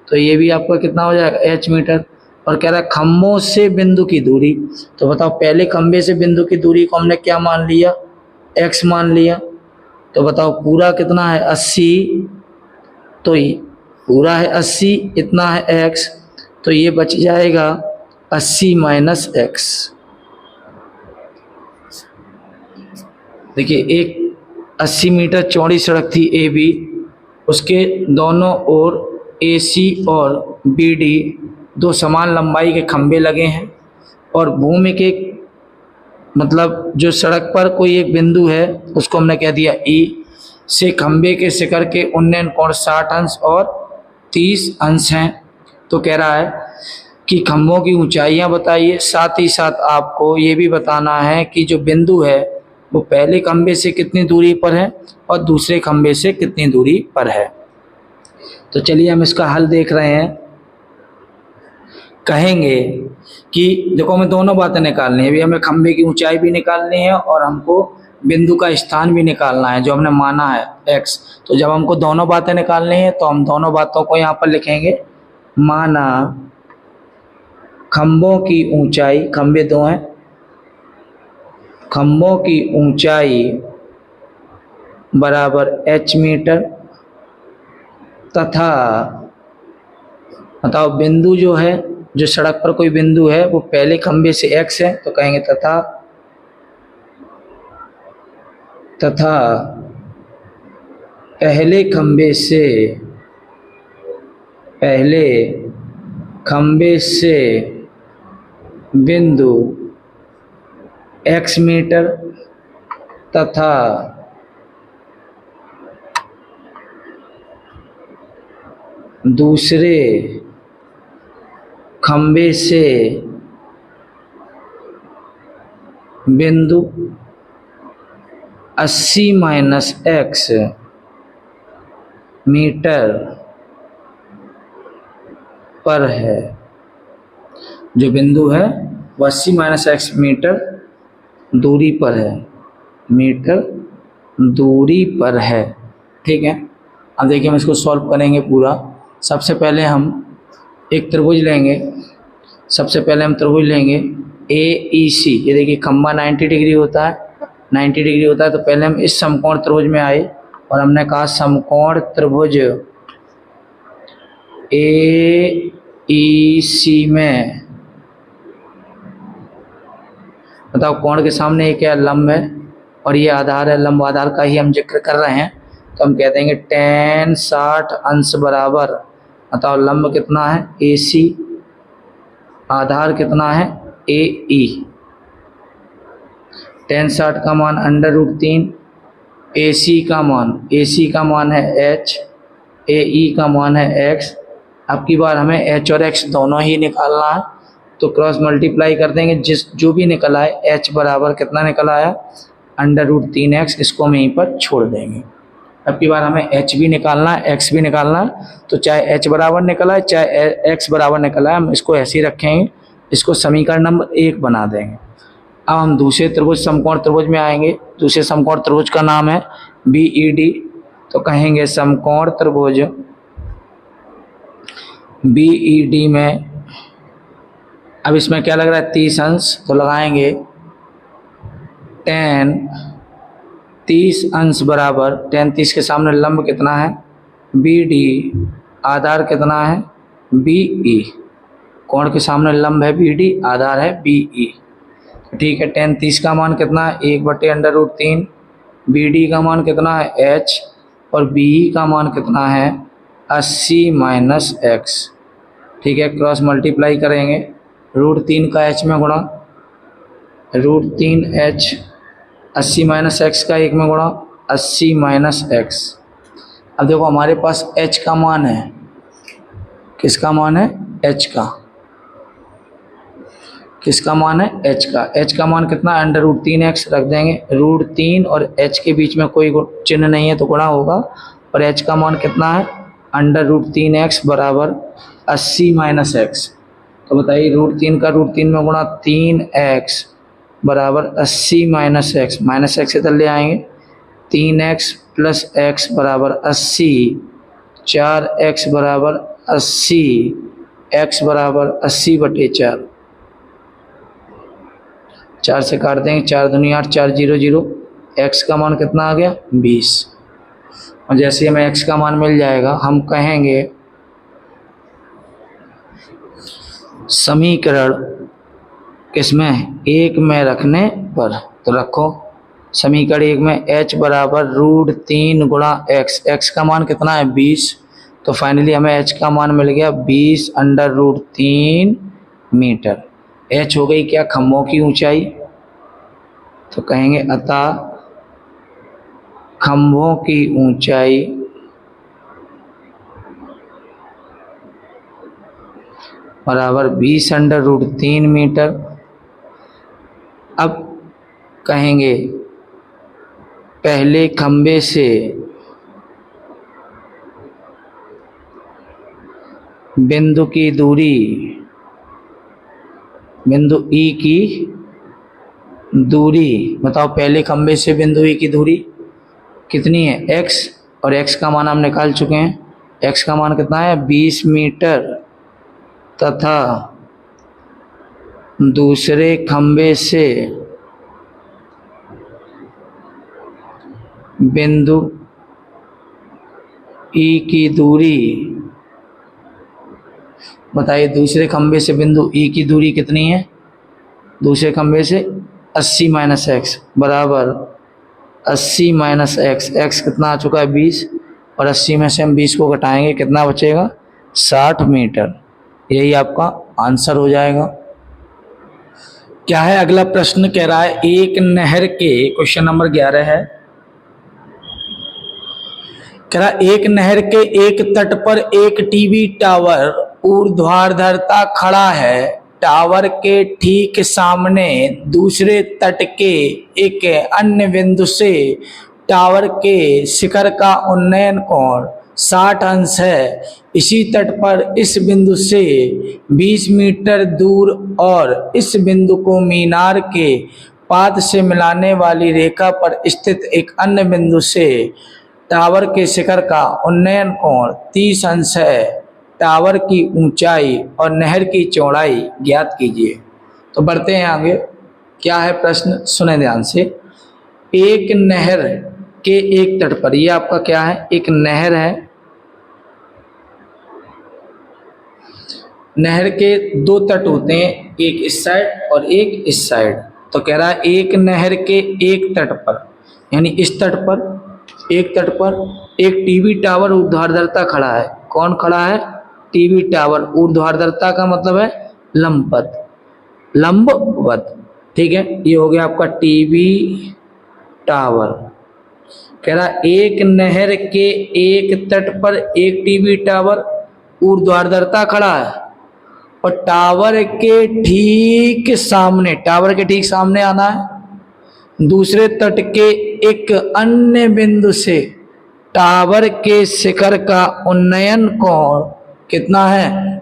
तो ये भी आपका कितना हो जाएगा, h मीटर। और कह रहा है खंभों से बिंदु की दूरी, तो बताओ पहले खंभे से बिंदु की दूरी को हमने क्या मान लिया, x मान लिया, तो बताओ पूरा कितना है, 80, तो ये पूरा है 80, इतना है x, तो ये बच जाएगा 80 माइनस x। देखिए, एक 80 मीटर चौड़ी सड़क थी AB, उसके दोनों ओर AC और BD 2 समान लंबाई के खंभे लगे हैं, और भूमि के मतलब जो सड़क पर कोई एक बिंदु है उसको हमने कह दिया E से खंभे के शिखर के उन्नयन कोण 60 अंश और 30 अंश हैं। तो कह रहा है कि खंभों की ऊंचाइयां बताइए, साथ ही साथ आपको ये भी बताना है कि जो बिंदु है वो पहले खंभे से कितनी दूरी पर है और दूसरे खंभे से कितनी दूरी पर है। तो चलिए हम इसका हल देख रहे हैं। कहेंगे कि देखो हमें दोनों बातें निकालनी है, अभी हमें खंभे की ऊंचाई भी निकालनी है और हमको बिंदु का स्थान भी निकालना है जो हमने माना है x। तो जब हमको दोनों बातें निकालनी है तो हम दोनों बातों को यहाँ पर लिखेंगे। माना खंभों की ऊंचाई, खंभे 2 हैं, खंभों की ऊंचाई बराबर h मीटर, तथा बताओ बिंदु जो है, जो सड़क पर कोई बिंदु है वो पहले खंभे से x है, तो कहेंगे तथा पहले खंभे से बिंदु x मीटर, तथा दूसरे खंबे से बिंदु 80-x मीटर पर है। जो बिंदु है वो 80-x मीटर दूरी पर है, मीटर दूरी पर है। ठीक है, अब देखिए हम इसको सॉल्व करेंगे पूरा। सबसे पहले हम एक त्रिभुज लेंगे। सबसे पहले हम त्रिभुज लेंगे AEC। ये देखिए खंबा 90 डिग्री होता है, 90 डिग्री होता है। तो पहले हम इस समकोण त्रिभुज में आए और हमने कहा समकोण त्रिभुज AEC में बताओ कोण के सामने ये क्या लंब है और ये आधार है। लंब आधार का ही हम जिक्र कर रहे हैं, तो हम कह देंगे tan 60 अंश बराबर, बताओ लंब कितना है AC, आधार कितना है AE। tan 60 का मान √3, AC का मान है H, AE का मान है X। अब की बार हमें H और X दोनों ही निकालना है, तो क्रॉस मल्टीप्लाई कर देंगे। जो भी निकल आए, H बराबर कितना निकल आया √3x, इसको हम यहीं पर छोड़ देंगे। अब की बार हमें H भी निकालना है, X भी निकालना है, तो चाहे H बराबर निकला है चाहे X बराबर निकला है, हम इसको ऐसे ही रखेंगे, इसको समीकरण नंबर 1 बना देंगे। अब हम दूसरे त्रिभुज समकोण त्रिभुज में आएंगे। दूसरे समकोण त्रिभुज का नाम है BED। तो कहेंगे समकोण त्रिभुज BED में, अब इसमें क्या लग रहा है 30 अंश, तो लगाएंगे tan 30 अंश बराबर, tan 30 के सामने लंब कितना है BD, आधार कितना है BE। कोण के सामने लंब है BD, आधार है BE। ठीक है, tan 30 का मान कितना है 1/√3, BD का मान कितना है H और BE का मान कितना है 80-x। ठीक है, क्रॉस मल्टीप्लाई करेंगे, √3 का H में गुणा, √3H 80-x का 1 में गुणा 80-x। अब देखो हमारे पास H का मान है, किसका मान है H का, किसका मान है H का। H का मान कितना √3x रख देंगे, √3 और H के बीच में कोई चिन्ह नहीं है तो गुणा होगा, और H का मान कितना है √3x बराबर 80-x। तो बताइए √3 का √3 में गुणा 3x बराबर 80-x, माइनस एक्स इधर ले आएंगे, 3x + x बराबर 80, 4x बराबर 80, x बराबर 80/4। 4 से काट देंगे, 4 दूनी 8, 4 0 0, x का मान कितना आ गया 20। और जैसे हमें x का मान मिल जाएगा, हम कहेंगे समीकरण किसमें 1 में रखने पर, तो रखो समीकरण 1 में h बराबर √3 गुणा x, x का मान कितना है 20, तो फाइनली हमें h का मान मिल गया 20/√3 मीटर। h हो गई क्या खंभों की ऊंचाई, तो कहेंगे अतः खंभों की ऊंचाई बराबर 20/√3 मीटर। अब कहेंगे पहले खंबे से बिंदु की दूरी, बिंदु E की दूरी, बताओ पहले खंबे से बिंदु E की दूरी कितनी है x, और x का मान हम निकाल चुके हैं। x का मान कितना है 20 मीटर, तथा दूसरे खंबे से बिंदु E की दूरी, बताइए दूसरे खंबे से बिंदु E की दूरी कितनी है, दूसरे खंबे से 80-x बराबर 80-x, x कितना आ चुका है 20, और 80 में से हम 20 को घटाएंगे, कितना बचेगा 60 मीटर। यही आपका आंसर हो जाएगा। क्या है अगला प्रश्न, कह रहा है एक नहर के, क्वेश्चन नंबर 11 है, कह रहा एक नहर के एक तट पर एक टीवी टावर ऊर्ध्वाधरता खड़ा है, टावर के ठीक सामने दूसरे तट के एक अन्य बिंदु से टावर के शिखर का उन्नयन कोण 60 अंश है। इसी तट पर इस बिंदु से 20 मीटर दूर और इस बिंदु को मीनार के पाद से मिलाने वाली रेखा पर स्थित एक अन्य बिंदु से टावर के शिखर का उन्नयन कोण 30 अंश है। टावर की ऊंचाई और नहर की चौड़ाई ज्ञात कीजिए। तो बढ़ते हैं आगे। क्या है प्रश्न, सुने ध्यान से। एक नहर के एक तट पर, ये आपका क्या है, एक नहर है। नहर के दो तट होते हैं, एक इस साइड और एक इस साइड। तो कह रहा है एक नहर के एक तट पर, यानी इस तट पर, एक तट पर एक टीवी टावर ऊर्ध्वाधरता खड़ा है। कौन खड़ा है? TV tower. ऊर्ध्वाधरता का मतलब है लंबवत, लंबवत, ठीक है। ये हो गया आपका टीवी टावर। कह रहा एक नहर के एक तट पर एक टीवी टावर ऊर्ध्वाधरता खड़ा है और टावर के ठीक सामने, टावर के ठीक सामने आना है दूसरे तट के एक अन्य बिंदु से टावर के शिखर का उन्नयन कोण कितना है?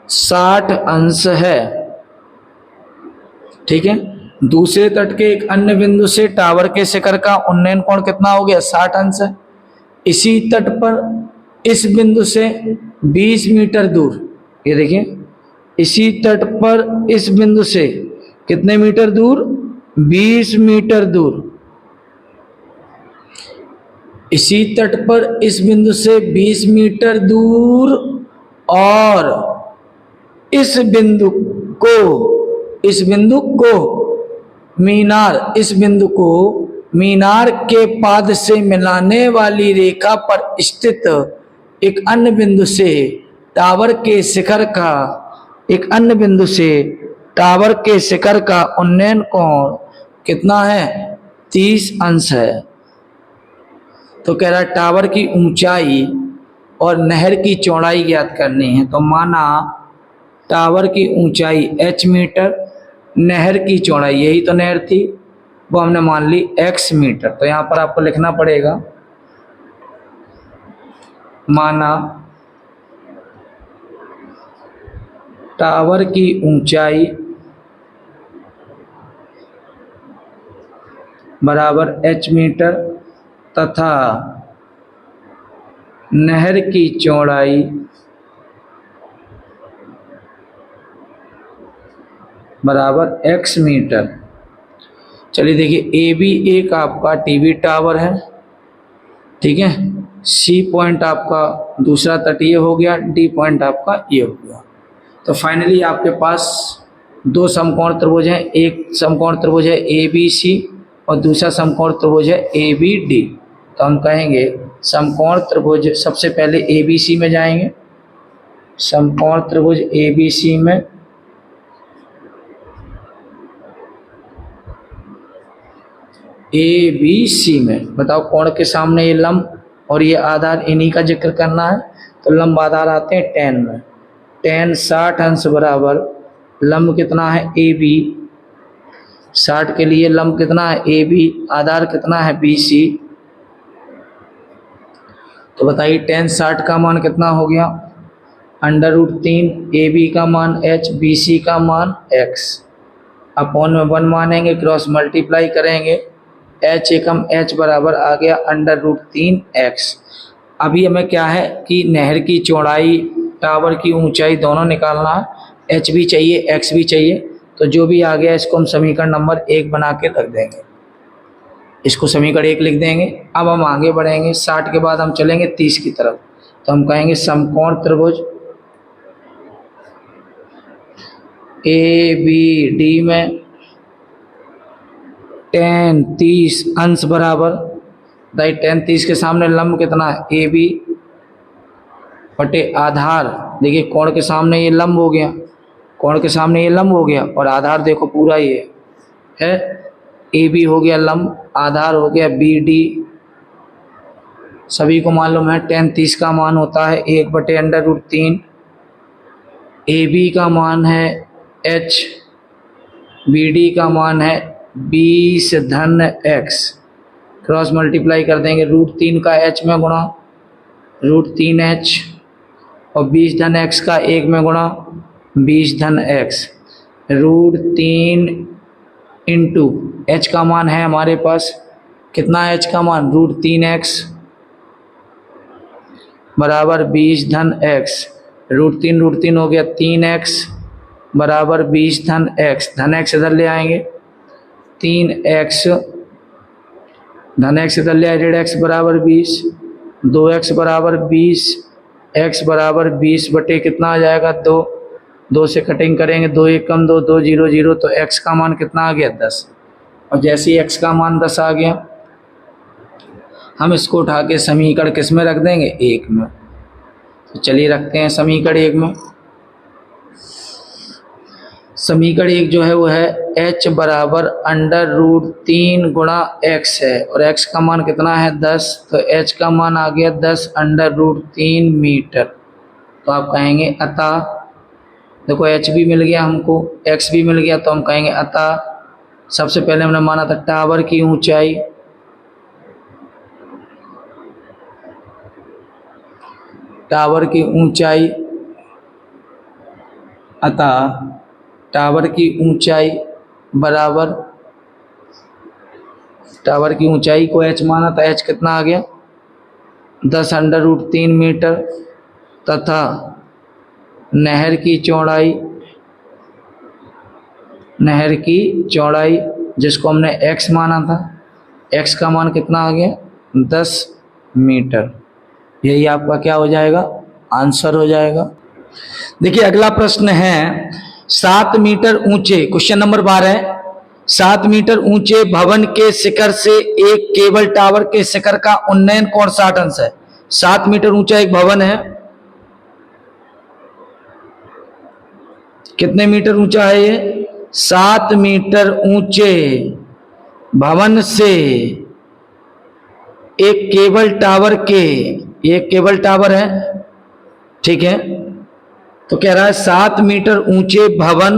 60 अंश है, ठीक है। दूसरे तट के एक अन्य बिंदु से टावर के शिखर का उन्नयन कोण कितना हो गया? 60 अंश है। इसी तट पर इस बिंदु से 20 मीटर दूर, ये देखिए, इसी तट पर इस बिंदु से कितने मीटर दूर? 20 मीटर दूर। इसी तट पर इस बिंदु से 20 मीटर दूर और इस बिंदु को मीनार, इस बिंदु को मीनार के पाद से मिलाने वाली रेखा पर स्थित एक अन्य बिंदु से टावर के शिखर का, एक अन्य बिंदु से टावर के शिखर का उन्नयन कोण कितना है? 30 अंश है। तो कह रहा है टावर की ऊंचाई और नहर की चौड़ाई ज्ञात करनी है। तो माना टावर की ऊंचाई h मीटर, नहर की चौड़ाई, यही तो नहर थी, वो हमने मान ली x मीटर। तो यहां पर आपको लिखना पड़ेगा, माना टावर की ऊंचाई बराबर h मीटर तथा नहर की चौड़ाई बराबर x मीटर। चलिए देखिए, ए बी एक आपका टीवी टावर है, ठीक है। सी पॉइंट आपका दूसरा तटीय हो गया, डी पॉइंट आपका ये हो गया। तो फाइनली आपके पास दो समकोण त्रिभुज हैं, एक समकोण त्रिभुज है ए बी सी और दूसरा समकोण त्रिभुज है ए बी डी। तो हम कहेंगे समकोण त्रिभुज, सबसे पहले ए बी सी में जाएंगे, समकोण त्रिभुज ए बी सी में ए बी सी में बताओ कोण के सामने ये लंब और ये आधार, इन्हीं का जिक्र करना है। तो लंब आधार आते हैं tan में, tan 60 अंश बराबर लंब कितना है ए बी, 60 के लिए लंब कितना है ए बी, आधार कितना है बी सी। तो बताइए tan 60 का मान कितना हो गया? √3, ए बी का मान h, बी सी का मान x, अपॉन में 1 मानेंगे, क्रॉस मल्टीप्लाई करेंगे, h एकम h बराबर आ गया √3x। अभी हमें क्या है कि नहर की चौड़ाई, टावर की ऊंचाई दोनों निकालना है, h भी चाहिए x भी चाहिए। तो जो भी आ गया इसको हम समीकरण नंबर 1 बना के रख देंगे, इसको समीकरण 1 लिख देंगे। अब हम आगे बढ़ेंगे, 60 के बाद हम चलेंगे 30 की तरफ। तो हम कहेंगे समकोण त्रिभुज ए बी डी में tan 30 अंश बराबर, दाई tan 30 के सामने लंब कितना है ए बी बटे आधार, देखिए कोण के सामने ये लंब हो गया, कोण के सामने ये लंब हो गया और आधार देखो पूरा ये है, ए बी हो गया लंब, आधार हो गया बी डी। सभी को मालूम है tan 30 का मान होता है 1/√3 ए बी का मान है h, बी डी का मान है 20 धन x, क्रॉस मल्टीप्लाई कर देंगे, √3 का h में गुणा √3h और 20 धन x का 1 में गुणा 20 धन x, √3 इंटू h का मान है हमारे पास कितना है, h का मान √3x बराबर 20 धन x, √3 हो गया 3x बराबर 20 धन x, धन x इधर ले आएंगे, 3x धन x इधर ले आए, डेढ़ x बराबर 20, 2x बराबर 20, x बराबर 20 बटे कितना आ जाएगा 2, 2 से कटिंग करेंगे, 2 1 कम 2, 2 0 0, तो x का मान कितना आ गया 10। और जैसे ही x का मान 10 आ गया हम इसको उठा के समीकरण किस में रख देंगे, 1 में। तो चलिए रखते हैं समीकरण 1 में। समीकरण 1 जो है वो है h बराबर √3 गुणा x है और x का मान कितना है 10, तो h का मान आ गया 10 √3 मीटर। तो आप कहेंगे अतः, देखो h भी मिल गया हमको, x भी मिल गया, तो हम कहेंगे अतः सबसे पहले हमने माना था टावर की ऊंचाई, टावर की ऊंचाई, अतः टावर की ऊंचाई बराबर, टावर की ऊंचाई को h माना था, h कितना आ गया 10 √3 मीटर, तथा नहर की चौड़ाई, नहर की चौड़ाई जिसको हमने x माना था, x का मान कितना आ गया 10 मीटर। यही आपका क्या हो जाएगा, आंसर हो जाएगा। देखिए अगला प्रश्न है 7 मीटर ऊंचे, क्वेश्चन नंबर 12, 7 मीटर ऊंचे भवन के शिखर से एक केबल टावर के शिखर का उन्नयन कोण 60 अंश है। 7 मीटर ऊंचा एक भवन है, कितने मीटर ऊंचा है ये, 7 मीटर ऊंचे भवन से एक केबल टावर के, एक केबल टावर है, ठीक है, तो कह रहा है 7 मीटर ऊंचे भवन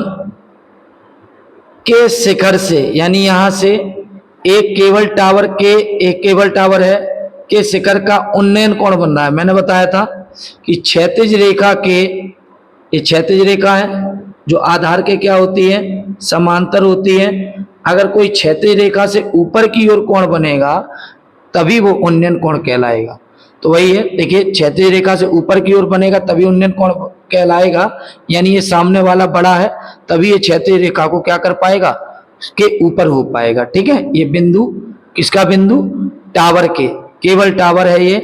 के शिखर से, यानी यहां से एक केबल टावर के, एक केबल टावर है के शिखर का उन्नयन कोण बन रहा है। मैंने बताया था कि क्षैतिज रेखा के, ये क्षैतिज रेखा है जो आधार के क्या होती है, समांतर होती है। अगर कोई क्षैतिज रेखा से ऊपर की ओर कोण बनेगा तभी वो उन्नयन कोण कहलाएगा। तो वही है, देखिए क्षैतिज रेखा से ऊपर की ओर बनेगा तभी उन्नयन कोण कहलाएगा, यानी ये सामने वाला बड़ा है तभी ये क्षैतिज रेखा को क्या कर पाएगा, के ऊपर हो पाएगा। ठीक है, ये बिंदु किसका बिंदु, टावर के, केबल टावर है ये।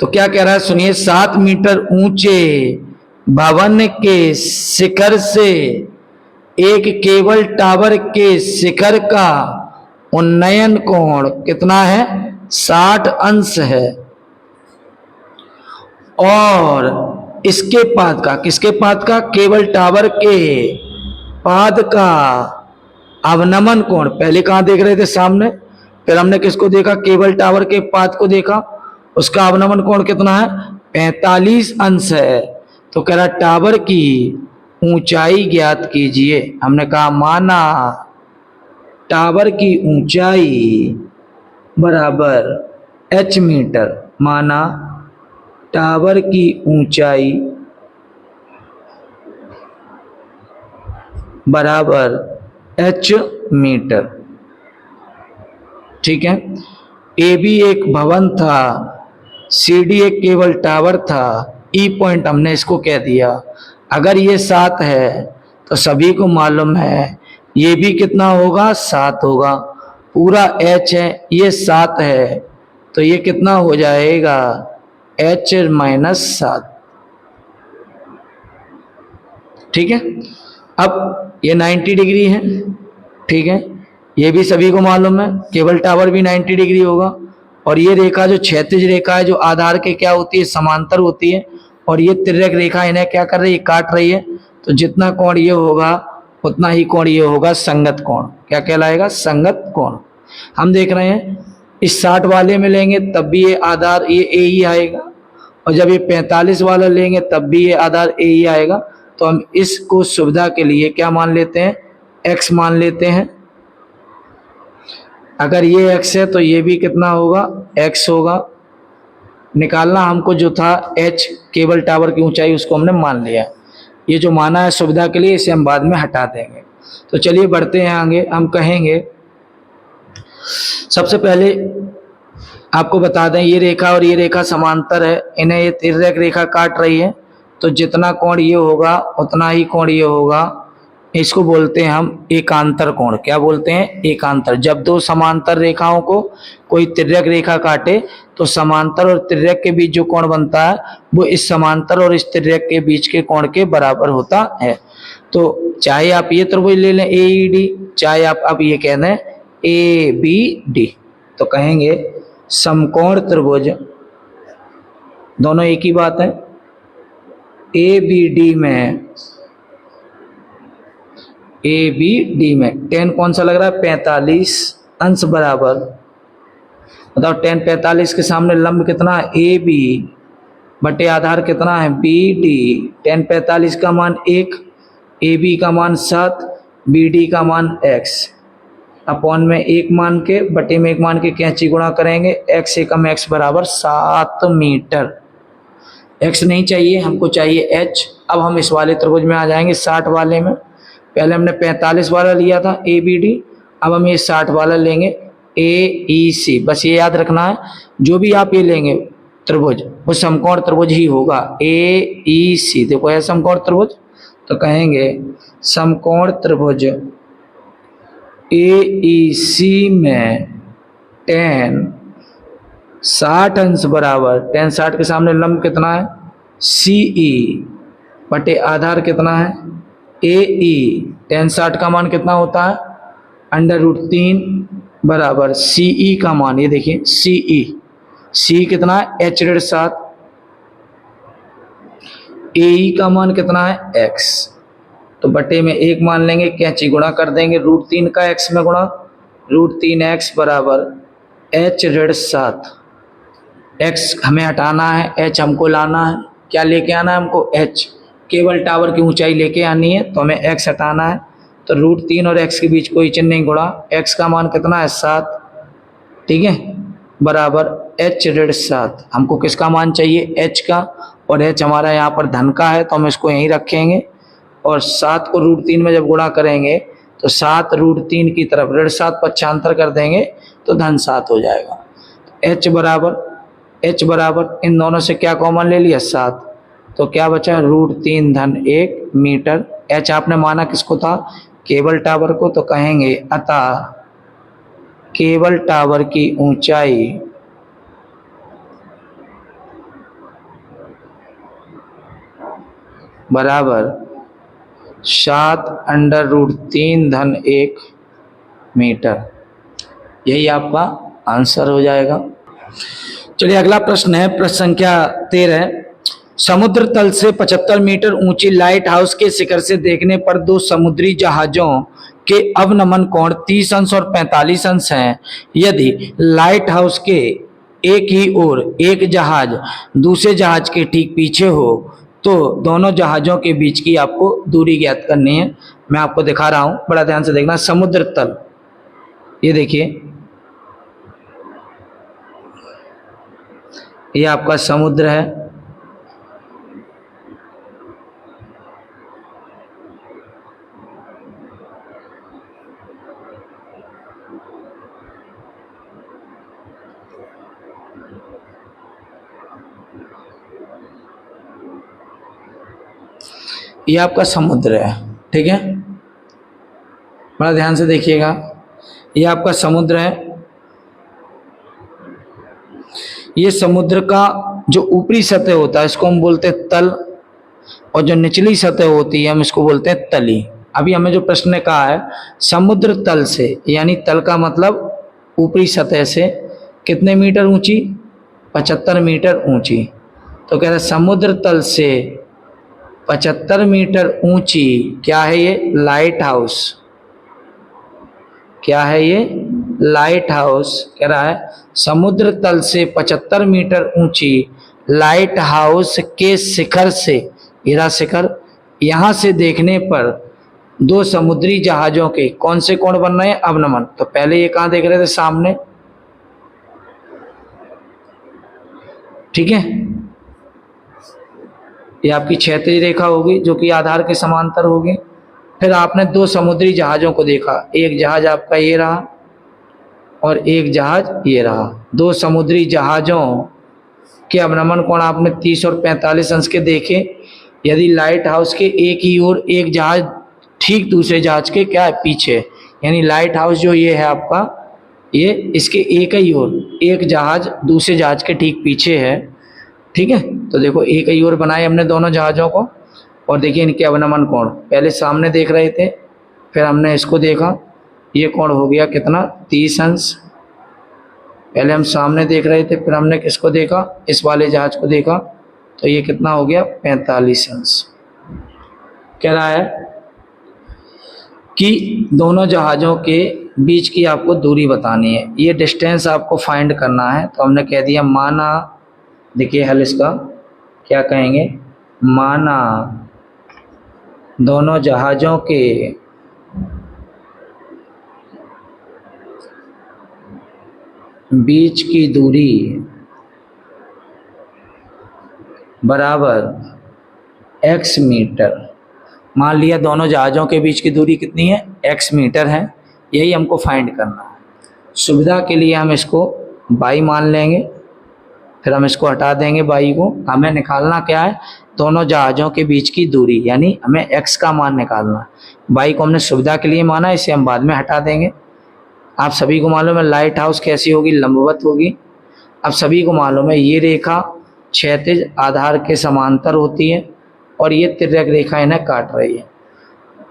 तो क्या कह रहा है सुनिए, 7 मीटर ऊंचे भवन के शिखर से एक केबल टावर के शिखर का उन्नयन कोण कितना है, 60 अंश है। और इसके पाद का, किसके पाद का, केबल टावर के पाद का अवनमन कोण, पहले कहां देख रहे थे सामने, फिर हमने किसको देखा, केबल टावर के पाद को देखा, उसका अवनमन कोण कितना है, 45 अंश है। तो कह रहा टावर की ऊंचाई ज्ञात कीजिए। हमने कहा माना टावर की ऊंचाई बराबर h मीटर, माना टावर की ऊंचाई बराबर h मीटर। ठीक है, ए बी एक भवन था, सी डी एक केबल टावर था, ई पॉइंट हमने इसको कह दिया। अगर ये 7 है तो सभी को मालूम है ये भी कितना होगा, 7 होगा। पूरा h है, ये 7 है, तो ये कितना हो जाएगा, h माइनस 7। ठीक है, अब ये 90 डिग्री है। ठीक है, ये भी सभी को मालूम है, केबल टावर भी 90 डिग्री होगा। और ये रेखा जो क्षैतिज रेखा है, जो आधार के क्या होती है, समांतर होती है, और ये तिर्यक रेखा इन्हें क्या कर रही है, काट रही है। तो जितना कोण ये होगा उतना ही कोण ये होगा, संगत कोण। क्या कहलाएगा, संगत कोण। हम देख रहे हैं इस 60 वाले में लेंगे तब भी ये आधार ये ए ही आएगा, और जब ये 45 वाला लेंगे तब भी ये आधार ए ही आएगा। तो हम इसको सुविधा के लिए क्या मान लेते हैं, x मान लेते हैं। अगर ये x है तो ये भी कितना होगा, x होगा। निकालना हमको जो था h, केबल टावर की ऊंचाई, उसको हमने मान लिया। ये जो माना है सुविधा के लिए, इसे हम बाद में हटा देंगे। तो चलिए बढ़ते हैं आगे। हम कहेंगे सबसे पहले आपको बता दें, ये रेखा और ये रेखा समांतर है, इन्हें ये तिर्यक रेखा काट रही है, तो जितना कोण ये होगा उतना ही कोण ये होगा। इसको बोलते हैं हम एकांतर कोण। क्या बोलते हैं, एकांतर। जब दो समांतर रेखाओं को कोई तिर्यक रेखा काटे तो समांतर और तिर्यक के बीच जो कोण बनता है वो इस समांतर और इस तिर्यक के बीच के कोण के बराबर होता है। तो चाहे आप ये त्रिभुज ले लें AED, चाहे आप अब ये कह दें ABD, तो कहेंगे समकोण त्रिभुज, दोनों एक ही बात है। ABD में tan कौन सा लग रहा है, 45 अंश बराबर, बताओ tan 45 के सामने लंब कितना है, AB बटे आधार कितना है, BD। tan 45 का मान 1, AB का मान 7, BD का मान x, अपॉन में 1 मान के बटे में 1 मान के कैंची गुणा करेंगे, x एकम x बराबर 7 मीटर। x नहीं चाहिए हमको, चाहिए h। अब हम इस वाले त्रिभुज में आ जाएंगे, 60 वाले में। पहले हमने 45 वाला लिया था ABD, अब हम ये 60 वाला लेंगे AEC। बस ये याद रखना है, जो भी आप ये लेंगे त्रिभुज वो समकोण त्रिभुज ही होगा, AEC। देखो है समकोण त्रिभुज, तो कहेंगे समकोण त्रिभुज AEC में tan 60 अंश बराबर, tan 60 के सामने लंब कितना है, CE बटे आधार कितना है, AE। tan 60 का मान कितना होता है, √3 बराबर CE का मान, ये देखिए CE कितना है, h/7, AE का मान कितना है, x, तो बटे में 1 मान लेंगे, कैंची गुणा कर देंगे, √3 का x में गुणा, √3x बराबर h/7। x हमें हटाना है, h हमको लाना है। क्या लेके आना है हमको, h। केबल टावर की ऊंचाई लेके आनी है तो हमें x हटाना है। तो √3 और x के बीच कोई चिन्ह नहीं गुणा, x का मान कितना है, 7, ठीक है, बराबर h/7। हमको किसका मान चाहिए, h का, और h हमारा यहाँ पर धन का है तो हम इसको यहीं रखेंगे। और 7 को √3 में जब गुणा करेंगे तो 7 √3 की तरफ ऋण 7 पक्षांतर कर देंगे तो धन 7 हो जाएगा। h बराबर इन दोनों से क्या कॉमन ले लिया, 7, तो क्या बचा, √3 धन 1 मीटर। h आपने माना किसको था, केबल टावर को, तो कहेंगे अतः केबल टावर की ऊंचाई बराबर 7 √3 धन 1 मीटर। यही आपका आंसर हो जाएगा। चलिए अगला प्रश्न है, प्रश्न संख्या 13। समुद्र तल से 75 मीटर ऊंची लाइट हाउस के शिखर से देखने पर दो समुद्री जहाजों के अवनमन कोण 30 अंश और 45 अंश हैं। यदि लाइट हाउस के एक ही ओर एक जहाज दूसरे जहाज के ठीक पीछे हो तो दोनों जहाजों के बीच की आपको दूरी ज्ञात करनी है। मैं आपको दिखा रहा हूं, बड़ा ध्यान से देखना। समुद्र तल, ये देखिए, ये आपका समुद्र है, ये आपका समुद्र है, ठीक है, बड़ा ध्यान से देखिएगा। ये आपका समुद्र है, ये समुद्र का जो ऊपरी सतह होता है इसको हम बोलते हैं तल, और जो निचली सतह होती है हम इसको बोलते हैं तली। अभी हमें जो प्रश्न ने कहा है समुद्र तल से, यानी तल का मतलब ऊपरी सतह से कितने मीटर ऊंची, 75 मीटर ऊंची। तो कह रहे समुद्र तल से 75 मीटर ऊंची क्या है, ये लाइट हाउस। क्या है ये, लाइट हाउस कह रहा है समुद्र तल से 75 मीटर ऊंची लाइट हाउस के शिखर से, हीरा शिखर, यहां से देखने पर दो समुद्री जहाजों के कौन से कोण बन रहे हैं? अवनमन। तो पहले ये कहां देख रहे थे? सामने, ठीक है। ये आपकी क्षैतिज रेखा होगी जो कि आधार के समांतर होगी। फिर आपने दो समुद्री जहाजों को देखा, एक जहाज आपका ये रहा और एक जहाज ये रहा। दो समुद्री जहाजों के अवनमन कोण आपने 30 और 45 अंश के देखे। यदि लाइट हाउस के एक ही ओर एक जहाज ठीक दूसरे जहाज के क्या है? पीछे, यानी लाइट हाउस जो ये है आपका, ये इसके एक ही ओर एक जहाज दूसरे जहाज के ठीक पीछे है, ठीक है। तो देखो एक ही ओर बनाए हमने दोनों जहाजों को और देखिए इनके अवनमन कोण। पहले सामने देख रहे थे, फिर हमने इसको देखा, ये कोण हो गया कितना? 30 अंश। पहले हम सामने देख रहे थे, फिर हमने किसको देखा? इस वाले जहाज को देखा, तो ये कितना हो गया? 45 अंश। कह रहा है कि दोनों जहाजों के बीच की आपको दूरी बतानी है, ये डिस्टेंस आपको फाइंड करना है। तो हमने कह दिया माना, देखिए हल इसका क्या कहेंगे? माना दोनों जहाजों के बीच की दूरी बराबर x मीटर। मान लिया दोनों जहाजों के बीच की दूरी कितनी है? x मीटर है। यही हमको फाइंड करना है। सुविधा के लिए हम इसको y मान लेंगे, फिर हम इसको हटा देंगे y को। हमें निकालना क्या है? दोनों जहाजों के बीच की दूरी, यानी हमें x का मान निकालना है। y को हमने सुविधा के लिए माना, इसे हम बाद में हटा देंगे। आप सभी को मालूम है लाइट हाउस कैसी होगी? लंबवत होगी। अब सभी को मालूम है ये रेखा क्षैतिज आधार के समांतर होती है और ये तिर्यक रेखा इन्हें काट रही है।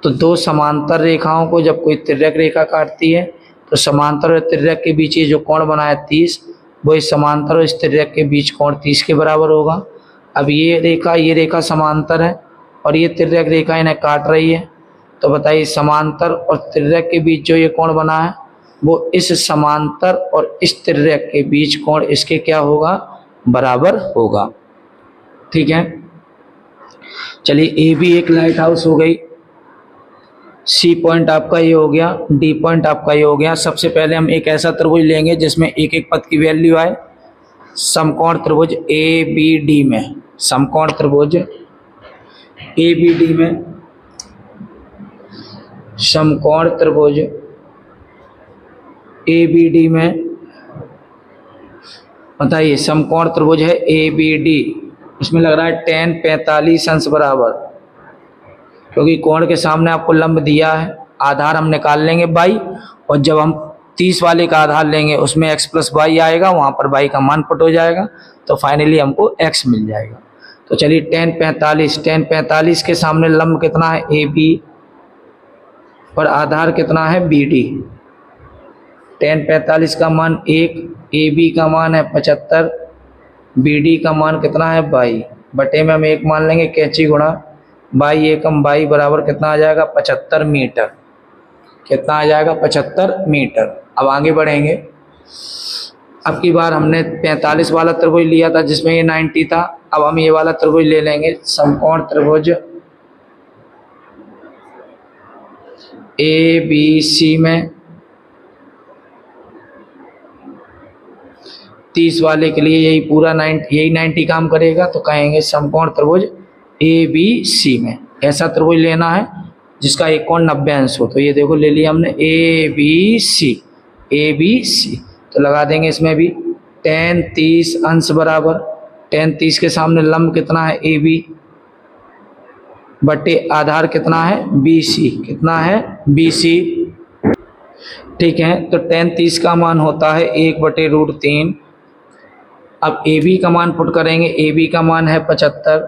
तो दो समांतर रेखाओं को जब कोई तिर्यक रेखा काटती है तो समांतर और तिर्यक के बीच ये जो कोण बना है 30, वो इस समांतर और इस तिर्यक के बीच कोण 30 के बराबर होगा। अब ये रेखा समांतर है और ये तिर्यक रेखा इन्हें काट रही है। तो बताइए समांतर और तिर्यक के बीच जो ये कोण बना है वो इस समांतर और इस तिर्यक के बीच कोण इसके क्या होगा? बराबर होगा, ठीक है। चलिए ए भी एक लाइट हाउस हो गई, सी पॉइंट आपका ये हो गया, डी पॉइंट आपका ये हो गया। सबसे पहले हम एक ऐसा त्रिभुज लेंगे जिसमें एक एक पद की वैल्यू आए। समकोण त्रिभुज ए बी डी में, समकोण त्रिभुज ए बी डी में, समकोण त्रिभुज ए बी डी में बताइए समकोण त्रिभुज है ए बी डी, उसमें लग रहा है tan 45 अंश बराबर, क्योंकि कोण के सामने आपको लंब दिया है। आधार हम निकाल लेंगे y, और जब हम 30 वाले का आधार लेंगे उसमें x प्लस वाई आएगा, वहां पर y का मान पुट हो जाएगा, तो फाइनली हमको x मिल जाएगा। तो चलिए tan 45 के सामने लंब कितना है? ए बी, और आधार कितना है? B D. tan 45 का मान 1, ए बी का मान है 75, बी डी का मान कितना है? 22, बटे में हम 1 मान लेंगे, कैंची गुणा बाई एकम बाई बराबर कितना आ जाएगा? 75 मीटर। कितना आ जाएगा? 75 मीटर। अब आगे बढ़ेंगे। अब की बार हमने 45 वाला त्रिभुज लिया था जिसमें ये 90 था, अब हम ये वाला त्रिभुज ले लेंगे, समकोण त्रिभुज ए बी सी में 30 वाले के लिए यही पूरा 90 काम करेगा। तो कहेंगे समकोण त्रिभुज ए बी सी में ऐसा त्रिभुज लेना है जिसका एक कोण 90 अंश हो। तो ये देखो ले लिया हमने A B C, A B C. तो लगा देंगे इसमें भी tan 30 अंश बराबर, tan 30 के सामने लंब कितना है? ए बी, बटे आधार कितना है? B C. कितना है? बी सी, ठीक है। तो tan 30 का मान होता है 1/√3। अब ए बी का मान पुट करेंगे, ए बी का मान है 75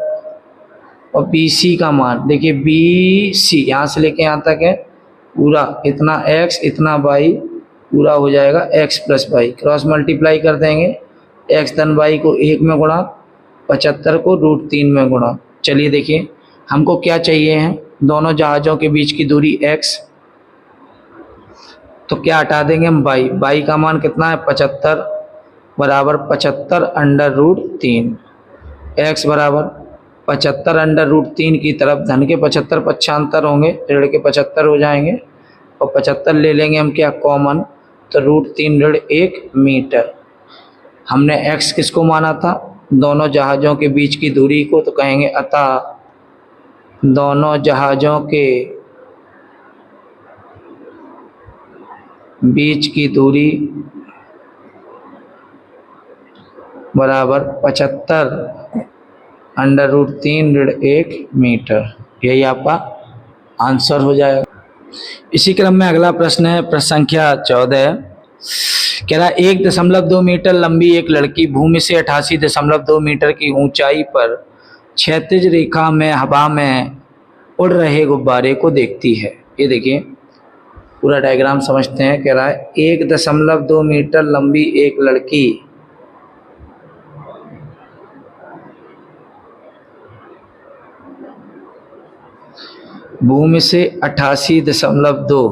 और बी सी का मान देखिए, बी सी यहाँ से लेके यहाँ तक है पूरा, इतना x इतना y, पूरा हो जाएगा x plus y. Cross multiply कर देंगे, x धन y को 1 में गुणा, 75 को √3 में गुणा। चलिए देखिए हमको क्या चाहिए है? दोनों जहाज़ों के बीच की दूरी x। तो क्या हटा देंगे हम, बाई। बाई का मान कितना है 75 बराबर 75 अंडर रूट 3। एक्स बराबर 75 अंडर रूट 3 की तरफ धन के 75 पक्षांतर होंगे, ऋण के 75 हो जाएंगे और 75 ले लेंगे हम क्या कॉमन, तो रूट 3 ऋण 1 मीटर। हमने एक्स किसको माना था, दोनों जहाज़ों के बीच की दूरी को, तो कहेंगे अतः दोनों जहाज़ों के बीच की दूरी बराबर 75 अंडर रूट 3 ऋण 1 मीटर। यही आपका आंसर हो जाएगा। इसी क्रम में अगला प्रश्न है, प्रश्न संख्या 14। कह रहा 1.2 मीटर लंबी एक लड़की भूमि से 88.2 मीटर की ऊंचाई पर क्षैतिज रेखा में हवा में उड़ रहे गुब्बारे को देखती है। ये देखिए पूरा डायग्राम समझते हैं। कह रहा है 1.2 मीटर लंबी एक लड़की भूमि से 88.2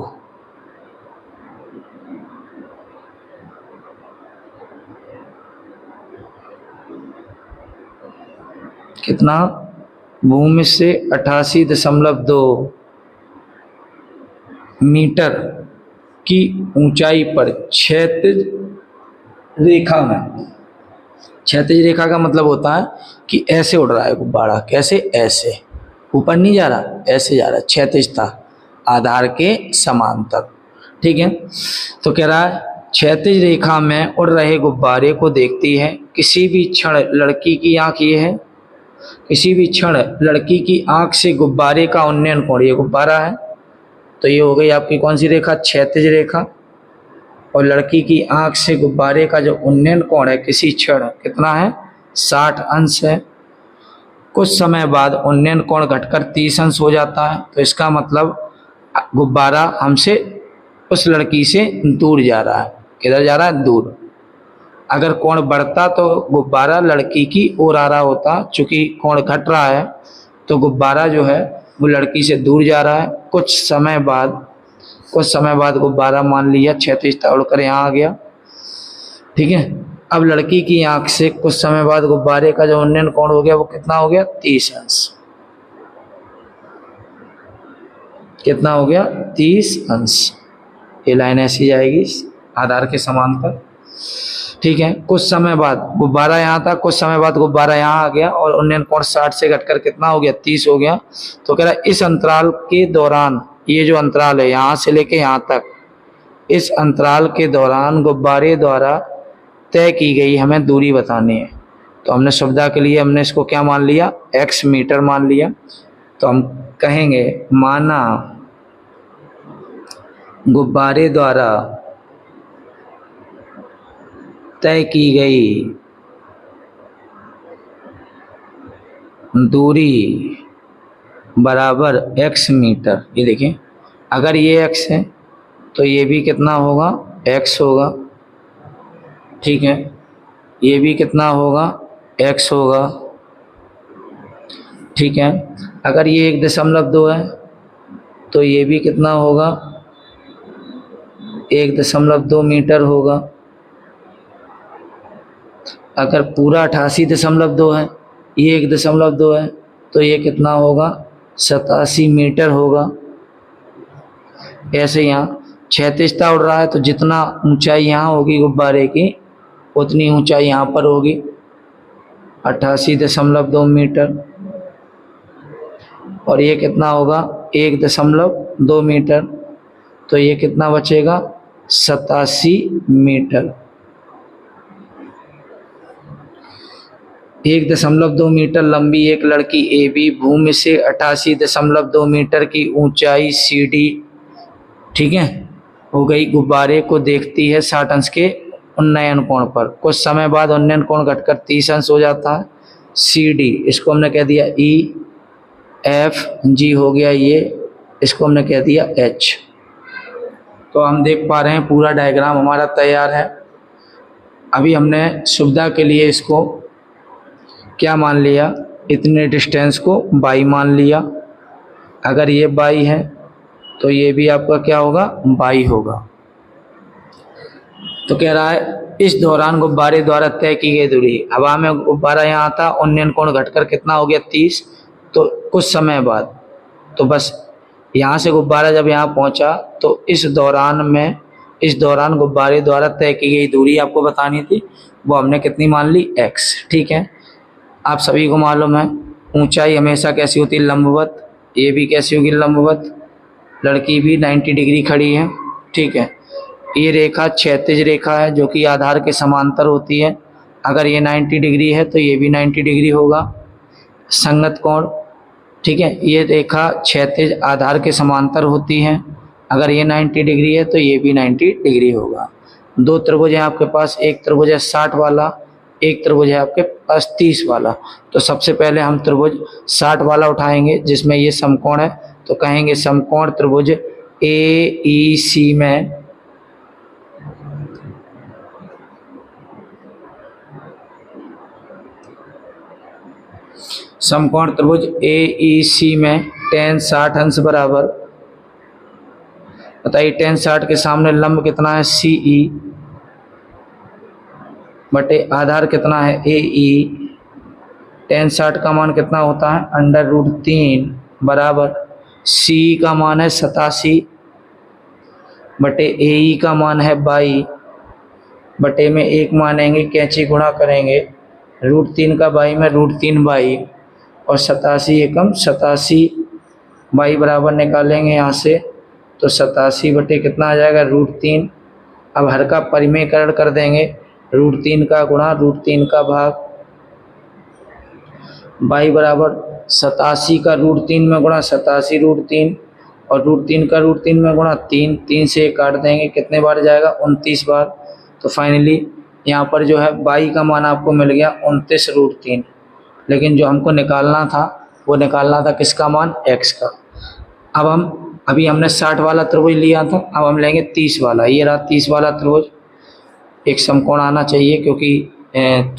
कितना, भूमि से 88.2 मीटर की ऊंचाई पर क्षैतिज रेखा में, क्षैतिज रेखा का मतलब होता है कि ऐसे उड़ रहा है गुब्बारा, कैसे, ऐसे ऊपर नहीं जा रहा, ऐसे जा रहा है, क्षैतिजता आधार के समांतर। ठीक है, तो कह रहा है क्षैतिज रेखा में उड़ रहे गुब्बारे को देखती है। किसी भी क्षण लड़की की आंख, ये है, किसी भी क्षण लड़की की आंख से गुब्बारे का उन्नयन कोण, ये गुब्बारा है तो ये हो गई आपकी कौन सी रेखा, क्षैतिज रेखा। और लड़की की आंख से गुब्बारे का जो उन्नयन कोण है किसी क्षण कितना है, 60 अंश है। कुछ समय बाद उन्नयन कोण घटकर 30 अंश हो जाता है। तो इसका मतलब गुब्बारा हमसे, उस लड़की से दूर जा रहा है। किधर जा रहा है, दूर। अगर कोण बढ़ता तो गुब्बारा लड़की की ओर आ रहा होता, चूंकि कोण घट रहा है तो गुब्बारा जो है वो लड़की से दूर जा रहा है। कुछ समय बाद गुब्बारा मान लिया क्षैतिजता उड़कर यहाँ आ गया। ठीक है, अब लड़की की आंख से कुछ समय बाद गुब्बारे का जो उन्नयन कोण हो गया वो कितना हो गया, 30 अंश। कितना हो गया, 30 अंश। ये लाइन ऐसी जाएगी आधार के समांतर। ठीक है, कुछ समय बाद गुब्बारा यहाँ था, कुछ समय बाद गुब्बारा यहाँ आ गया और उन्नयन कोण 60 से घटकर कितना हो गया, 30 हो गया। तो कह रहा है इस अंतराल के दौरान, ये जो अंतराल है यहाँ से लेके यहाँ तक, इस अंतराल के दौरान गुब्बारे द्वारा तय की गई हमें दूरी बतानी है। तो हमने सुविधा के लिए हमने इसको क्या मान लिया, x मीटर मान लिया। तो हम कहेंगे माना गुब्बारे द्वारा तय की गई दूरी बराबर x मीटर। ये देखिए अगर ये x है तो ये भी कितना होगा, x होगा। ठीक है, ये भी कितना होगा, x होगा। ठीक है, अगर ये 1.2 है तो ये भी कितना होगा, 1.2 मीटर होगा। अगर पूरा 88.2 है, ये 1.2 है तो ये कितना होगा, 87 मीटर होगा। ऐसे यहाँ क्षैतिजता उड़ रहा है तो जितना ऊंचाई यहाँ होगी गुब्बारे की उतनी ऊंचाई यहाँ पर होगी, 88.2 मीटर। और ये कितना होगा, 1.2 मीटर। तो ये कितना बचेगा, 87 मीटर। 1.2 मीटर लंबी एक लड़की ए बी भूमि से 88.2 मीटर की ऊंचाई सी डी, ठीक है, हो गई, गुब्बारे को देखती है 60 अंश के उन्नयन कोण पर। कुछ समय बाद उन्नयन कोण घटकर 30 अंश हो जाता है। सी डी इसको हमने कह दिया ई, एफ जी हो गया ये, इसको हमने कह दिया एच। तो हम देख पा रहे हैं पूरा डायग्राम हमारा तैयार है। अभी हमने सुविधा के लिए इसको क्या मान लिया, इतने डिस्टेंस को बाई मान लिया। अगर ये बाई है तो ये भी आपका क्या होगा, बाई होगा। तो कह रहा है इस दौरान गुब्बारे द्वारा तय की गई दूरी, हवा में गुब्बारा यहाँ था, उन्नयन कोण घटकर कितना हो गया 30, तो कुछ समय बाद, तो बस यहाँ से गुब्बारा जब यहाँ पहुँचा तो इस दौरान गुब्बारे द्वारा तय की गई दूरी आपको बतानी थी, वो हमने कितनी मान ली x। ठीक है, आप सभी को मालूम है ऊंचाई हमेशा कैसी होती है लंबवत, ये भी कैसी होगी लंबवत, लड़की भी 90 डिग्री खड़ी है। ठीक है, ये रेखा क्षैतिज रेखा है जो कि आधार के समांतर होती है, अगर ये 90 डिग्री है तो ये भी 90 डिग्री होगा संगत कोण। ठीक है, ये रेखा क्षैतिज आधार के समांतर होती है, अगर ये 90 डिग्री है तो ये भी 90 डिग्री होगा। दो त्रिभुज है आपके पास, एक त्रिभुज है 60 वाला, एक त्रिभुज है आपके पास 30 वाला। तो सबसे पहले हम त्रिभुज 60 वाला उठाएंगे जिसमें ये समकोण है, तो कहेंगे समकोण त्रिभुज AEC में समकोण त्रिभुज AEC में tan 60 अंश बराबर, बताइए tan 60 के सामने लंब कितना है CE बटे आधार कितना है AE, tan 60 का मान कितना होता है √3 बराबर CE का मान है 87 बटे AE का मान है 22 बटे में 1 मानेंगे, कैंची गुणा करेंगे, √3 का 22 में √3 22 और 87 एकम 87 22 बराबर निकालेंगे यहाँ से, तो 87 बटे कितना आ जाएगा √3। अब हर का परिमेयकरण कर देंगे, √3 का गुणा √3 का भाग 22 बराबर 87 का √3 में गुणा 87 √3 और √3 का √3 में गुणा 3 से काट देंगे, कितने बार जाएगा 29 बार। तो फाइनली यहाँ पर जो है 22 का मान आपको मिल गया 29 √3, लेकिन जो हमको निकालना था वो निकालना था किसका मान x का। अब अभी हमने 60 वाला त्रिभुज लिया था, अब हम लेंगे 30 वाला, ये रहा 30 वाला त्रिभुज। एक समकोण आना चाहिए क्योंकि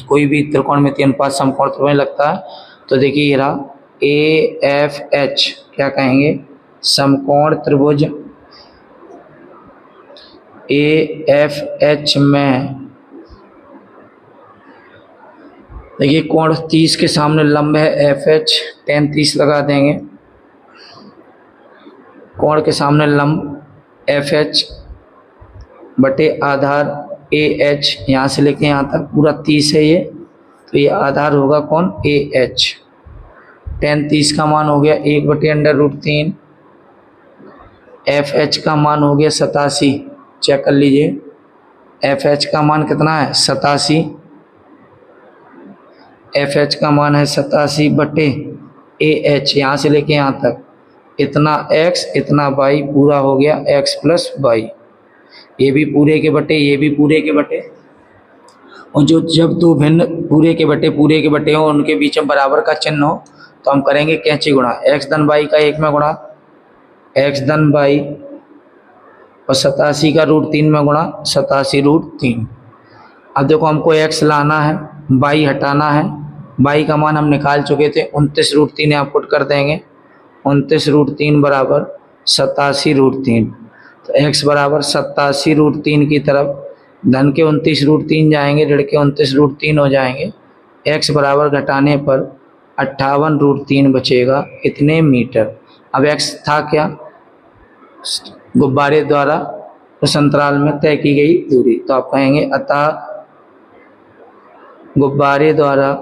कोई भी त्रिकोणमितीय अनुपात समकोण त्रिभुज लगता है। तो देखिए ये रहा AFH, क्या कहेंगे समकोण त्रिभुज AFH में देखिए कोण 30 के सामने लंब है FH, tan 30 लगा देंगे, कोण के सामने लंब FH बटे आधार AH, यहाँ से लेके यहाँ तक पूरा 30 है ये, तो ये आधार होगा कौन AH। tan 30 का मान हो गया 1 बटे √3, FH का मान हो गया 87, चेक कर लीजिए FH का मान कितना है 87, FH का मान है 87 बटे AH, यहाँ से लेके यहाँ तक इतना x इतना y, पूरा हो गया x प्लस y, ये भी पूरे के बटे ये भी पूरे के बटे। और जो जब दो भिन्न पूरे के बटे हो उनके बीच में बराबर का चिन्ह हो तो हम करेंगे कैंची गुणा, x धन y का 1 में गुणा x धन y और 87 का √3 में गुणा 87 √3। अब देखो हमको x लाना है, y हटाना है, y का मान हम निकाल चुके थे 29 √3 यहाँ पुट कर देंगे, 29 √3 बराबर 87 √3। तो x बराबर 87 √3 की तरफ धन के 29 √3 जाएंगे, ऋण के 29 √3 हो जाएंगे, x बराबर घटाने पर 58 √3 बचेगा इतने मीटर। अब x था क्या गुब्बारे द्वारा उस अंतराल में तय की गई दूरी, तो आप कहेंगे अतः गुब्बारे द्वारा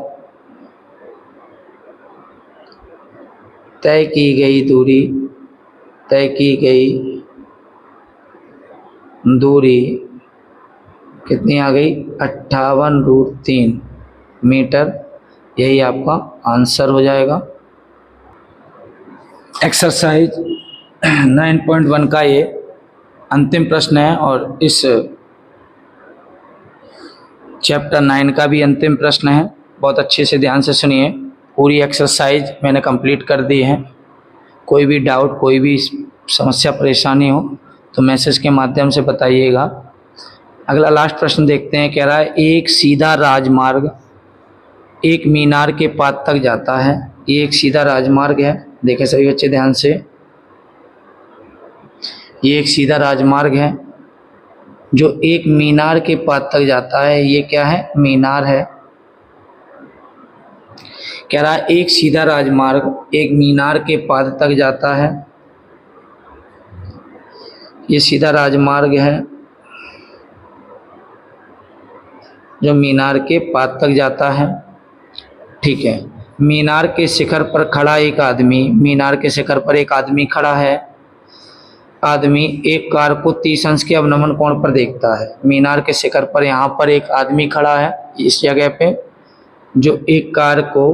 तय की गई दूरी कितनी आ गई 58 √3 मीटर, यही आपका आंसर हो जाएगा। एक्सरसाइज 9.1 का ये अंतिम प्रश्न है और इस चैप्टर 9 का भी अंतिम प्रश्न है। बहुत अच्छे से ध्यान से सुनिए, पूरी एक्सरसाइज मैंने कंप्लीट कर दी है। कोई भी डाउट कोई भी समस्या परेशानी हो तो मैसेज के माध्यम से बताइएगा। अगला लास्ट प्रश्न देखते हैं, कह रहा है एक सीधा राजमार्ग एक मीनार के पाद तक जाता है। ये एक सीधा राजमार्ग है, देखें सभी बच्चे ध्यान से, ये एक सीधा राजमार्ग है जो एक मीनार के पाद तक जाता है, ये क्या है? मीनार है। कह रहा है एक सीधा राजमार्ग एक मीनार के पाद तक जाता है, ये सीधा राजमार्ग है जो मीनार के पाद तक जाता है। ठीक है, मीनार के शिखर पर खड़ा एक आदमी, मीनार के शिखर पर एक आदमी खड़ा है। आदमी एक कार को 30 अंश के अवनमन कोण पर देखता है। मीनार के शिखर पर यहाँ पर एक आदमी खड़ा है इस जगह पे, जो एक कार को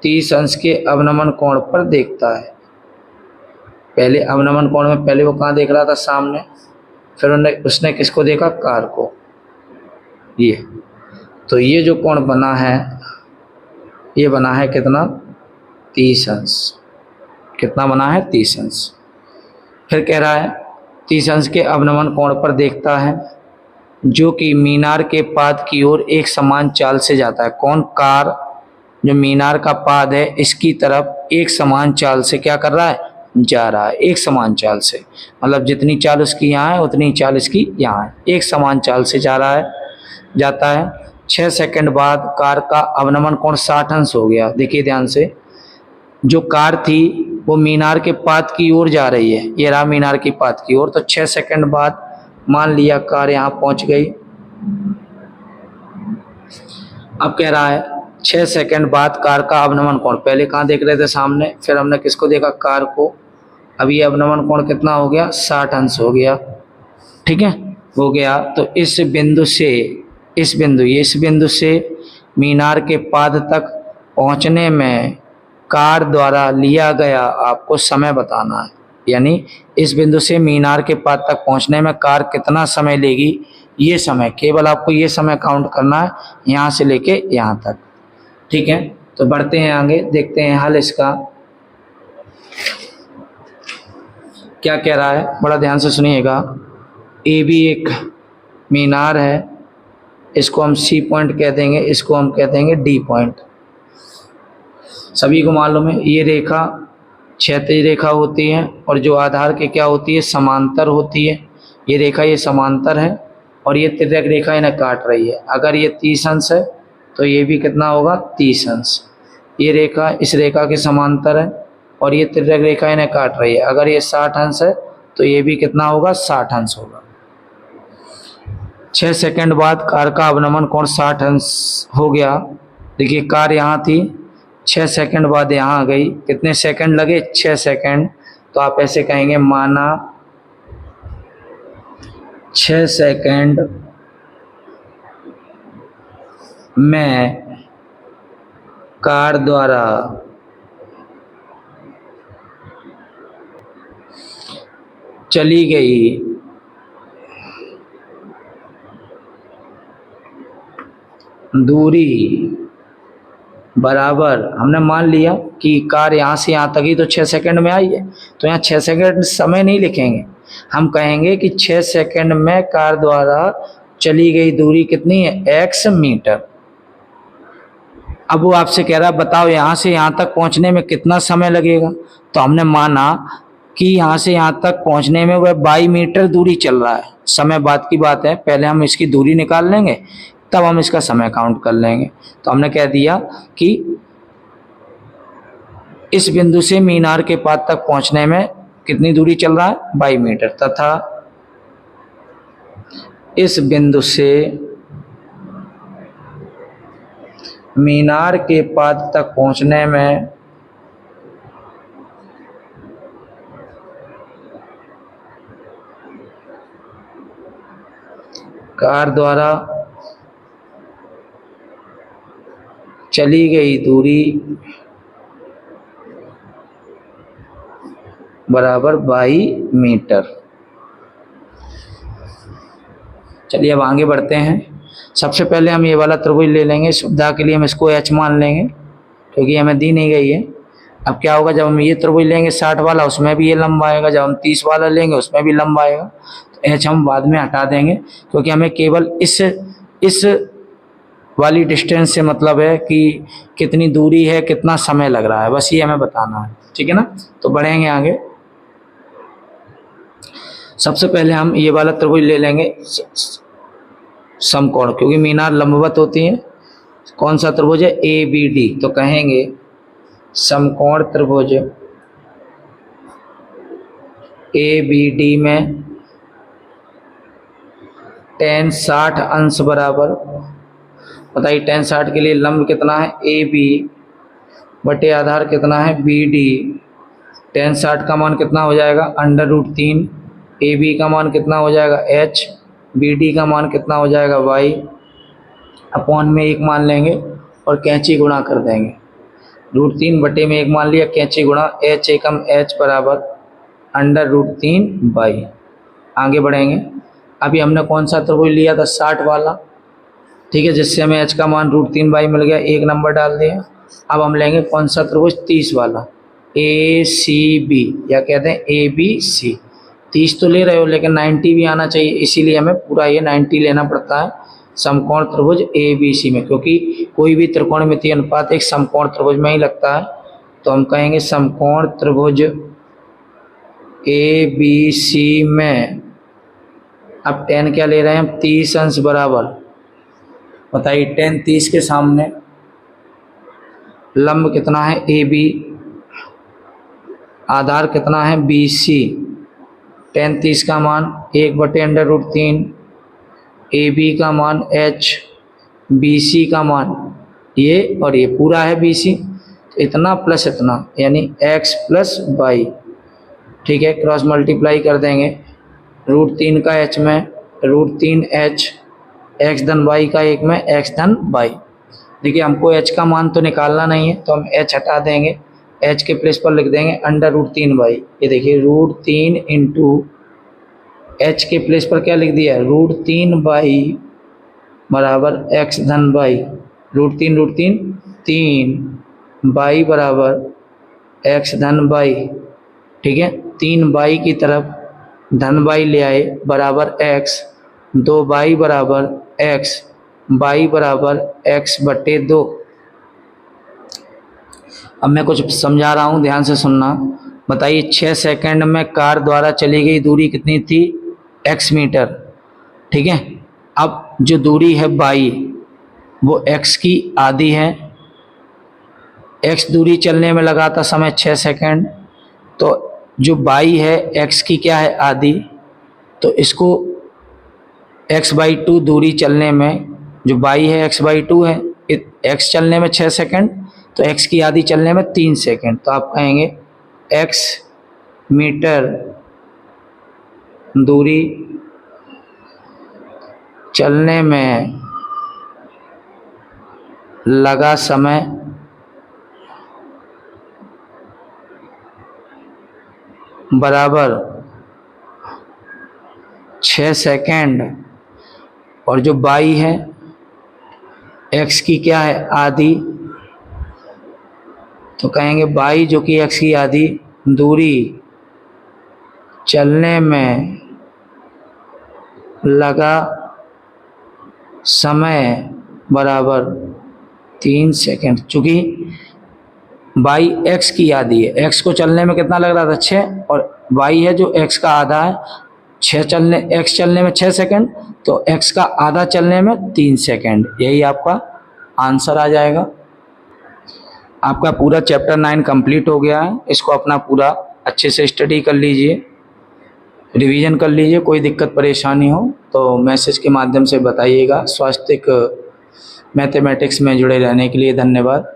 30 अंश के अवनमन कोण पर देखता है। पहले अवनमन कोण में पहले वो कहाँ देख रहा था? सामने। फिर उसने किसको देखा? कार को। ये तो ये जो कोण बना है, ये बना है कितना? 30 अंश। कितना बना है? 30 अंश। फिर कह रहा है 30 अंश के अवनमन कोण पर देखता है, जो कि मीनार के पाद की ओर एक समान चाल से जाता है। कौन? कार। जो मीनार का पाद है इसकी तरफ एक समान चाल से क्या कर रहा है? जा रहा है। एक समान चाल से मतलब जितनी चाल उसकी यहाँ है उतनी चाल इसकी यहाँ है। एक समान चाल से जा रहा है, जाता है। 6 सेकंड बाद कार का अवनमन कोण 60 अंश हो गया। देखिए ध्यान से, जो कार थी वो मीनार के पाद की ओर जा रही है, ये रहा मीनार की पाद की ओर। तो 6 सेकंड बाद मान लिया कार यहाँ पहुंच गई। अब कह रहा है 6 सेकंड बाद कार का अवनमन कोण, पहले कहाँ देख रहे थे? सामने। फिर हमने किसको देखा? कार को। अब ये अवनमन कोण कितना हो गया? 60 अंश हो गया। ठीक है, हो गया। तो इस बिंदु से इस बिंदु से मीनार के पाद तक पहुंचने में कार द्वारा लिया गया आपको समय बताना है। यानी इस बिंदु से मीनार के पाद तक पहुंचने में कार कितना समय लेगी, ये समय केवल आपको ये समय काउंट करना है, यहाँ से लेके यहाँ तक। ठीक है, तो बढ़ते हैं आगे, देखते हैं हल इसका क्या कह रहा है। बड़ा ध्यान से सुनिएगा। ए भी एक मीनार है, इसको हम सी पॉइंट कह देंगे, इसको हम कह देंगे डी पॉइंट। सभी को मालूम है ये रेखा क्षैतिज रेखा होती है और जो आधार के क्या होती है? समांतर होती है। ये रेखा ये समांतर है और ये तिर्यक रेखा इन्हें काट रही है। अगर ये 30 अंश है तो ये भी कितना होगा? 30 अंश। ये रेखा इस रेखा के समांतर है और ये तिर्यक रेखा इन्हें काट रही है। अगर ये 60 अंश है तो ये भी कितना होगा? 60 अंश होगा। 6 सेकंड बाद कार का अवनमन कोण 60 अंश हो गया। देखिए कार यहाँ थी, 6 सेकंड बाद यहाँ आ गई। कितने सेकंड लगे? 6 सेकंड। तो आप ऐसे कहेंगे, माना 6 सेकंड में कार द्वारा चली गई दूरी बराबर, हमने मान लिया कि कार यहाँ से यहाँ तक ही तो 6 सेकंड में आई है, तो यहाँ 6 सेकंड समय नहीं लिखेंगे, हम कहेंगे कि 6 सेकंड में कार द्वारा चली गई दूरी कितनी है? x metre. अब वो आपसे कह रहा है बताओ यहाँ से यहाँ तक पहुँचने में कितना समय लगेगा। तो हमने माना कि यहाँ से यहाँ तक पहुँचने में वह 22 मीटर दूरी चल रहा है। समय बाद की बात है, पहले हम इसकी दूरी निकाल लेंगे तब हम इसका समय काउंट कर लेंगे। तो हमने कह दिया कि इस बिंदु से मीनार के पाद तक पहुंचने में कितनी दूरी चल रहा है? 22 मीटर। तथा इस बिंदु से मीनार के पाद तक पहुंचने में कार द्वारा चली गई दूरी बराबर 22 मीटर। चलिए अब आगे बढ़ते हैं। सबसे पहले हम ये वाला त्रिभुज ले लेंगे, सुविधा के लिए हम इसको h मान लेंगे क्योंकि हमें दी नहीं गई है। अब क्या होगा, जब हम ये त्रिभुज लेंगे 60 वाला, उसमें भी ये लंबा आएगा। जब हम 30 वाला लेंगे उसमें भी लंबा आएगा। तो h हम बाद में हटा देंगे क्योंकि हमें केवल इस वाली डिस्टेंस से मतलब है कि कितनी दूरी है, कितना समय लग रहा है, बस ये हमें बताना है। ठीक है ना, तो बढ़ेंगे आगे। सबसे पहले हम ये वाला त्रिभुज ले लेंगे समकोण, क्योंकि मीनार लंबवत होती है। कौन सा त्रिभुज है? A B D. तो कहेंगे समकोण त्रिभुज ए बी डी में tan 60 अंश बराबर, बताइए tan 60 के लिए लंब कितना है? ए बी बटे आधार कितना है? B D. tan 60 का मान कितना हो जाएगा? √3। ए बी का मान कितना हो जाएगा? h। बी डी का मान कितना हो जाएगा? y। अपॉन में 1 मान लेंगे और कैंची गुणा कर देंगे। √3 बटे में 1 मान लिया, कैंची गुणा h एकम h बराबर √3y। आगे बढ़ेंगे। अभी हमने कौन सा त्रिभुज लिया था? 60 वाला, ठीक है, जिससे हमें h का मान √3y मिल गया, 1 नंबर डाल दिया। अब हम लेंगे कौन सा त्रिभुज? 30 वाला, ए सी बी, या कहते हैं ए बी सी। 30 तो ले रहे हो लेकिन 90 भी आना चाहिए, इसीलिए हमें पूरा ये 90 लेना पड़ता है समकोण त्रिभुज ए बी सी में, क्योंकि कोई भी त्रिकोणमितीय अनुपात एक समकोण त्रिभुज में ही लगता है। तो हम कहेंगे समकोण त्रिभुज ए बी सी में, अब tan क्या ले रहे हैं हम? 30 अंश बराबर, बताइए tan 30 के सामने लंब कितना है? ए बी, आधार कितना है? बी सी। tan 30 का मान 1 बटे √3, ए बी का मान h, बी सी का मान ये, और ये पूरा है बी सी। तो इतना प्लस इतना, यानी x प्लस वाई, ठीक है, क्रॉस मल्टीप्लाई कर देंगे। √3 का h में √3h, x धन y का 1 में x धन y। देखिए हमको h का मान तो निकालना नहीं है, तो हम h हटा देंगे, h के प्लेस पर लिख देंगे √3y। ये देखिए √3 इंटू h के प्लेस पर क्या लिख दिया? √3y बराबर x धन y। √3 3, y बराबर x धन y, ठीक है। 3y की तरफ धन y ले आए बराबर x, 2y बराबर x, y बराबर x बटे 2। अब मैं कुछ समझा रहा हूँ, ध्यान से सुनना। बताइए 6 सेकंड में कार द्वारा चली गई दूरी कितनी थी? x मीटर, ठीक है। अब जो दूरी है y, वो x की आधी है। x दूरी चलने में लगा था समय 6 सेकंड, तो जो y है x की क्या है? आधी। तो इसको x/2 दूरी चलने में, जो y है x/2 है, x चलने में 6 सेकंड, तो x की आधी चलने में 3 सेकंड। तो आप कहेंगे x मीटर दूरी चलने में लगा समय बराबर 6 सेकंड, और जो y है x की क्या है? आधी। तो कहेंगे y जो कि x की आधी दूरी चलने में लगा समय बराबर 3 सेकंड। चूँकि y x की आधी है, x को चलने में कितना लग रहा था? 6, और y है जो x का आधा है। x चलने में 6 सेकंड, तो x का आधा चलने में 3 सेकंड। यही आपका आंसर आ जाएगा। आपका पूरा चैप्टर 9 कंप्लीट हो गया है। इसको अपना पूरा अच्छे से स्टडी कर लीजिए, रिवीजन कर लीजिए। कोई दिक्कत परेशानी हो तो मैसेज के माध्यम से बताइएगा। स्वास्थ्य मैथमेटिक्स में जुड़े रहने के लिए धन्यवाद।